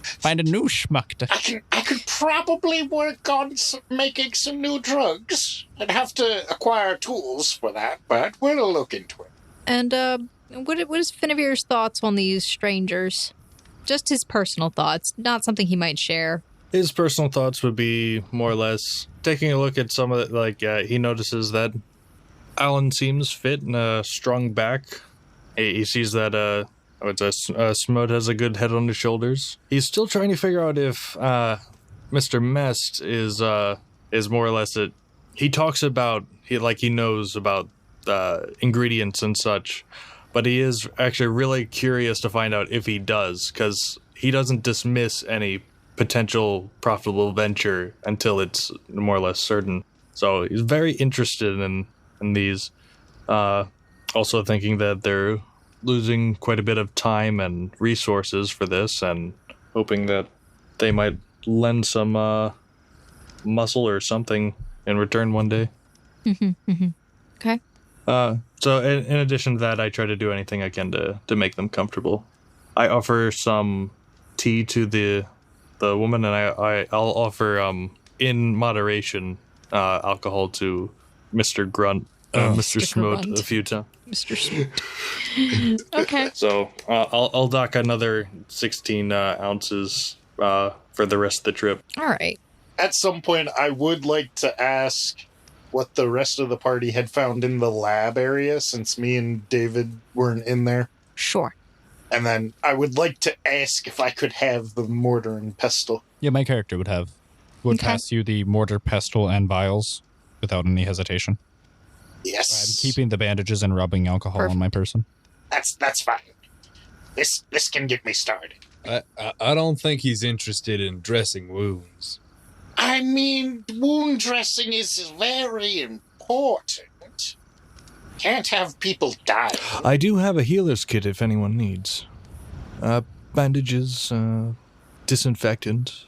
Speaker 5: Find a new schmuck to...
Speaker 3: I could probably work on making some new drugs. I'd have to acquire tools for that, but we'll look into it.
Speaker 4: And what is Finnevir's thoughts on these strangers? Just his personal thoughts, not something he might share.
Speaker 7: His personal thoughts would be more or less taking a look at some of it. He notices that Alan seems fit and a strong back. He sees that Smud has a good head on his shoulders. He's still trying to figure out if Mr. Mest is more or less it. He talks about he knows about ingredients and such, but he is actually really curious to find out if he does, because he doesn't dismiss any potential profitable venture until it's more or less certain. So he's very interested in these. Also thinking that they're losing quite a bit of time and resources for this, and hoping that they might lend some muscle or something in return one day.
Speaker 4: Okay.
Speaker 7: So in addition to that, I try to do anything I can to make them comfortable. I offer some tea to the woman, and I'll offer in moderation alcohol to Mr. Grunt, Mr. Smoot
Speaker 4: Grunt.
Speaker 7: a few times.
Speaker 4: Mr. Smoot. Okay.
Speaker 7: So I'll dock another 16 ounces for the rest of the trip.
Speaker 4: All right.
Speaker 3: At some point, I would like to ask what the rest of the party had found in the lab area, since me and David weren't in there.
Speaker 4: Sure.
Speaker 3: And then I would like to ask if I could have the mortar and pestle.
Speaker 5: Yeah, my character would
Speaker 4: Okay.
Speaker 5: pass you the mortar, pestle, and vials without any hesitation.
Speaker 3: Yes.
Speaker 5: I'm keeping the bandages and rubbing alcohol on my person.
Speaker 3: That's fine. This can get me started.
Speaker 2: I don't think he's interested in dressing wounds.
Speaker 3: I mean, wound dressing is very important. Can't have people die.
Speaker 7: I do have a healer's kit if anyone needs. Bandages, disinfectant,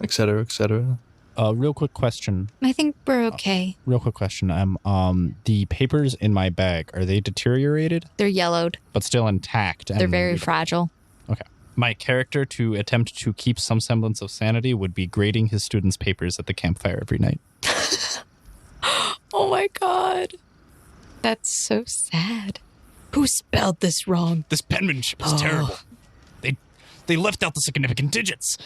Speaker 7: etc., etc.
Speaker 5: Real quick question.
Speaker 4: I think we're okay.
Speaker 5: The papers in my bag, are they deteriorated
Speaker 4: They're yellowed.
Speaker 5: but still intact?
Speaker 4: They're very fragile.
Speaker 5: Okay. My character, to attempt to keep some semblance of sanity, would be grading his students' papers at the campfire every night.
Speaker 4: Oh my god. That's so sad. Who spelled this wrong?
Speaker 5: This penmanship is terrible. They left out the significant digits.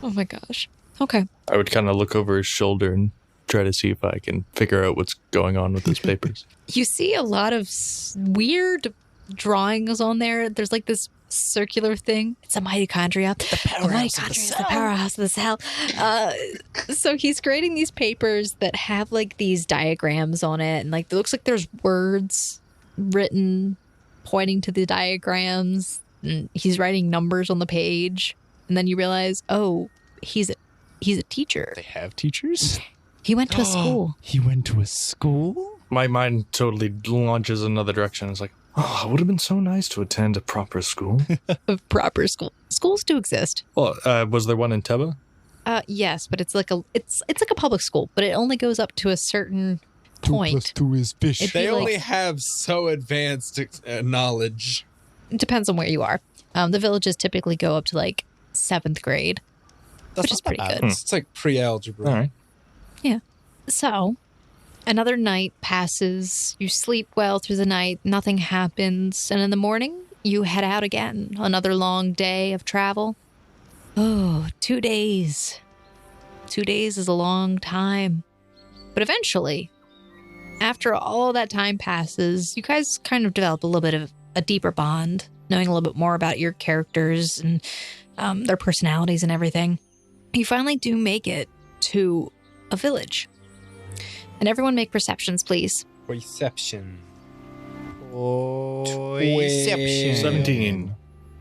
Speaker 4: Oh my gosh. Okay.
Speaker 7: I would kind of look over his shoulder and try to see if I can figure out what's going on with his papers.
Speaker 4: You see a lot of weird drawings on there. There's like this circular thing. It's a mitochondria. The
Speaker 5: powerhouse of the
Speaker 4: is the powerhouse of the cell. So he's creating these papers that have like these diagrams on it, and like it looks like there's words written pointing to the diagrams. And he's writing numbers on the page, and then you realize, oh, he's a teacher.
Speaker 5: They have teachers?
Speaker 4: He went to a school.
Speaker 5: He went to a school?
Speaker 7: My mind totally launches another direction. It's like, oh, it would have been so nice to attend a proper school.
Speaker 4: A proper school. Schools do exist.
Speaker 7: Well, was there one in Teba?
Speaker 4: Yes, but it's like a public school, but it only goes up to a certain point.
Speaker 5: 2 + 2 is fish.
Speaker 4: It'd
Speaker 2: They
Speaker 4: be like-
Speaker 2: only have so advanced knowledge.
Speaker 4: It depends on where you are. The villages typically go up to like 7th grade, which is pretty good.
Speaker 2: It's like pre-algebra.
Speaker 7: All right.
Speaker 4: So, another night passes. You sleep well through the night. Nothing happens. And in the morning, you head out again. Another long day of travel. Oh, 2 days. 2 days is a long time. But eventually, after all that time passes, you guys kind of develop a little bit of a deeper bond, knowing a little bit more about your characters and their personalities and everything. You finally do make it to a village. And everyone make perceptions, please.
Speaker 2: Reception.
Speaker 5: Deception.
Speaker 7: 17.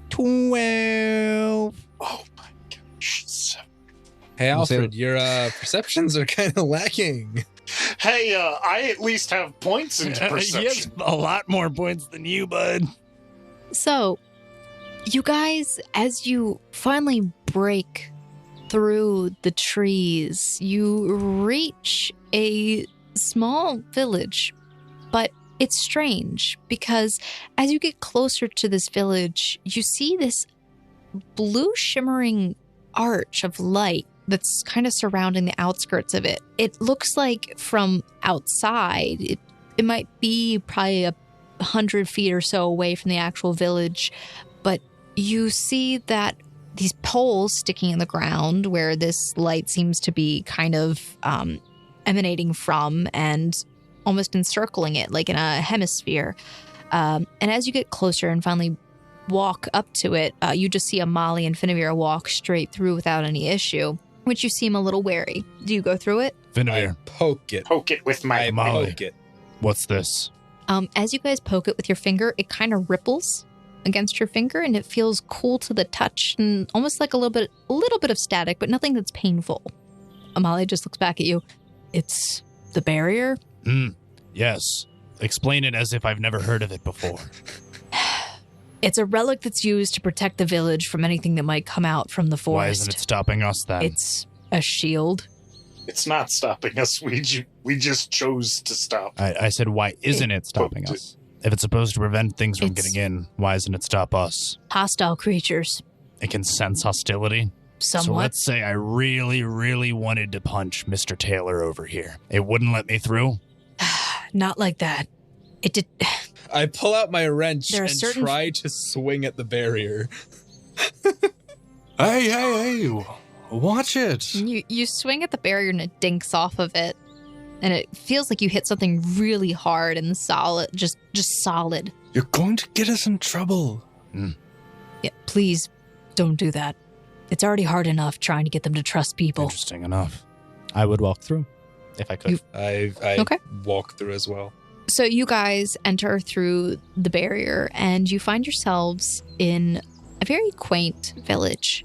Speaker 5: 12.
Speaker 3: Oh my gosh.
Speaker 2: Hey, Alfred, your perceptions are kind of lacking.
Speaker 3: Hey, I at least have points into
Speaker 1: He has
Speaker 3: perception.
Speaker 1: a lot more points than you, bud.
Speaker 4: So, you guys, as you finally break through the trees, you reach a small village. But it's strange because as you get closer to this village, you see this blue shimmering arch of light that's kind of surrounding the outskirts of it. It looks like from outside, it might be probably 100 feet or so away from the actual village, but you see that these poles sticking in the ground where this light seems to be kind of emanating from and almost encircling it like in a hemisphere. And as you get closer and finally walk up to it, you just see Amali and Finavir walk straight through without any issue, which you seem a little wary. Do you go through it?
Speaker 1: Finavir,
Speaker 2: Poke it.
Speaker 3: Poke it with my
Speaker 2: I
Speaker 1: Molly.
Speaker 2: poke it.
Speaker 1: what's this?
Speaker 4: As you guys poke it with your finger, it kind of ripples against your finger and it feels cool to the touch and almost like a little bit of static, but nothing that's painful. Amali just looks back at you. It's the barrier?
Speaker 1: Yes. Explain it as if I've never heard of it before.
Speaker 6: It's a relic that's used to protect the village from anything that might come out from the forest.
Speaker 1: Why isn't it stopping us then?
Speaker 6: It's a shield.
Speaker 3: It's not stopping us. We just chose to stop.
Speaker 1: I said, why isn't it stopping us? If it's supposed to prevent things from getting in, why doesn't it stop us?
Speaker 6: Hostile creatures.
Speaker 1: It can sense hostility. So
Speaker 6: Somewhat.
Speaker 1: let's say I really, really wanted to punch Mr. Taylor over here. It wouldn't let me through?
Speaker 6: Not like that. It did.
Speaker 2: I pull out my wrench
Speaker 6: There are
Speaker 2: and
Speaker 6: certain-
Speaker 2: try to swing at the barrier.
Speaker 7: Hey, watch it.
Speaker 4: You swing at the barrier and it dinks off of it. And it feels like you hit something really hard and solid, just solid.
Speaker 7: You're going to get us in trouble.
Speaker 6: Yeah, please don't do that. It's already hard enough trying to get them to trust people.
Speaker 1: Interesting enough.
Speaker 5: I would walk through if I could.
Speaker 2: I
Speaker 4: Okay.
Speaker 2: walk through as well.
Speaker 4: So you guys enter through the barrier and you find yourselves in a very quaint village.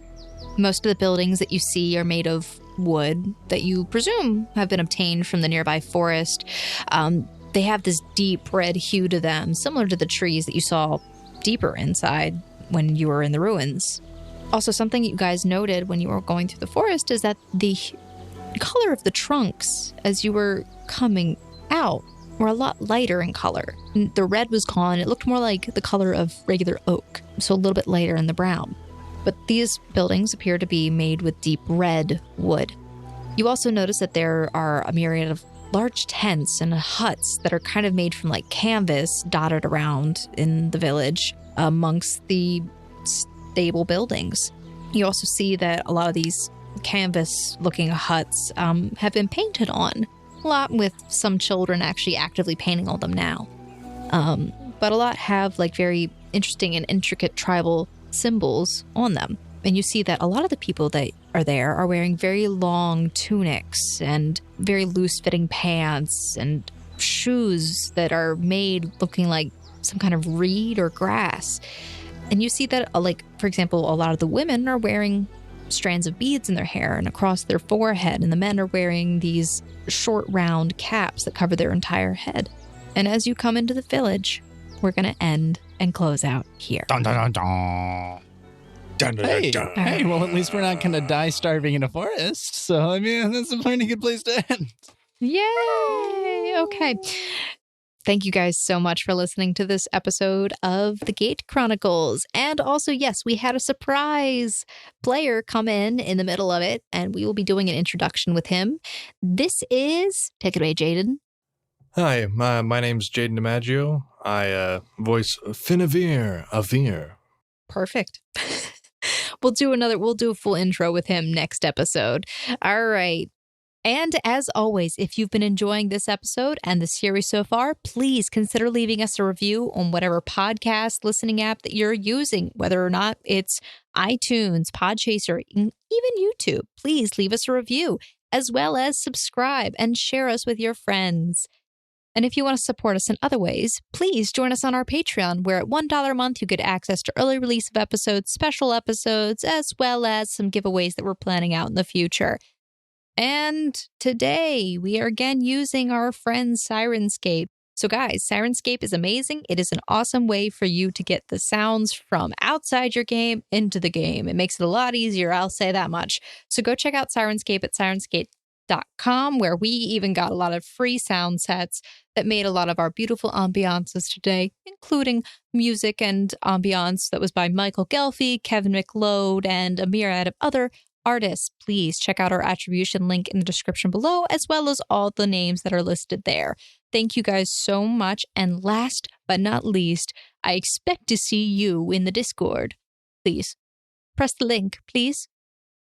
Speaker 4: Most of the buildings that you see are made of wood that you presume have been obtained from the nearby forest. They have this deep red hue to them, similar to the trees that you saw deeper inside when you were in the ruins. Also, something you guys noted when you were going through the forest is that the color of the trunks as you were coming out were a lot lighter in color. The red was gone. It looked more like the color of regular oak, so a little bit lighter in the brown. But these buildings appear to be made with deep red wood. You also notice that there are a myriad of large tents and huts that are kind of made from like canvas dotted around in the village amongst the stable buildings. You also see that a lot of these canvas-looking huts have been painted on. A lot with some children actually actively painting on them now. But a lot have like very interesting and intricate tribal symbols on them. And you see that a lot of the people that are there are wearing very long tunics and very loose-fitting pants and shoes that are made looking like some kind of reed or grass. And you see that, like, for example, a lot of the women are wearing strands of beads in their hair and across their forehead, and the men are wearing these short, round caps that cover their entire head. And as you come into the village, we're going to end and close out here.
Speaker 1: Dun, dun, dun, dun.
Speaker 2: Dun, dun,
Speaker 5: Hey,
Speaker 2: dun, dun.
Speaker 5: hey, well, at least we're not going to die starving in a forest. So, I mean, that's a pretty good place to end.
Speaker 4: Yay! Okay. Thank you guys so much for listening to this episode of the Gate Chronicles. And also, yes, we had a surprise player come in the middle of it, and we will be doing an introduction with him. This is... Take it away, Jaden.
Speaker 7: Hi, my name's Jaden DiMaggio. I voice Finavir Avir.
Speaker 4: Perfect. We'll do a full intro with him next episode. All right. And as always, if you've been enjoying this episode and the series so far, please consider leaving us a review on whatever podcast listening app that you're using, whether or not it's iTunes, Podchaser, even YouTube. Please leave us a review, as well as subscribe and share us with your friends. And if you want to support us in other ways, please join us on our Patreon, where at $1 a month you get access to early release of episodes, special episodes, as well as some giveaways that we're planning out in the future. And today we are again using our friend Sirenscape. So guys, Sirenscape is amazing. It is an awesome way for you to get the sounds from outside your game into the game. It makes it a lot easier, I'll say that much. So go check out Sirenscape at sirenscape.com, where we even got a lot of free sound sets that made a lot of our beautiful ambiances today, including music and ambiance that was by Michael Ghelfi, Kevin Macleod, and a myriad of other artists. Please check out our attribution link in the description below, as well as all the names that are listed there. Thank you guys so much. And last but not least, I expect to see you in the Discord. Please press the link, please.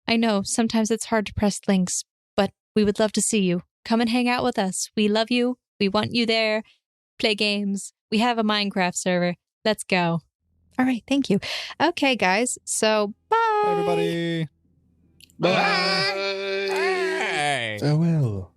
Speaker 4: I know sometimes it's hard to press links, but we would love to see you. Come and hang out with us. We love you. We want you there. Play games. We have a Minecraft server. Let's go. All right. Thank you. Okay, guys. So bye.
Speaker 5: Bye, everybody.
Speaker 3: Bye.
Speaker 7: Farewell.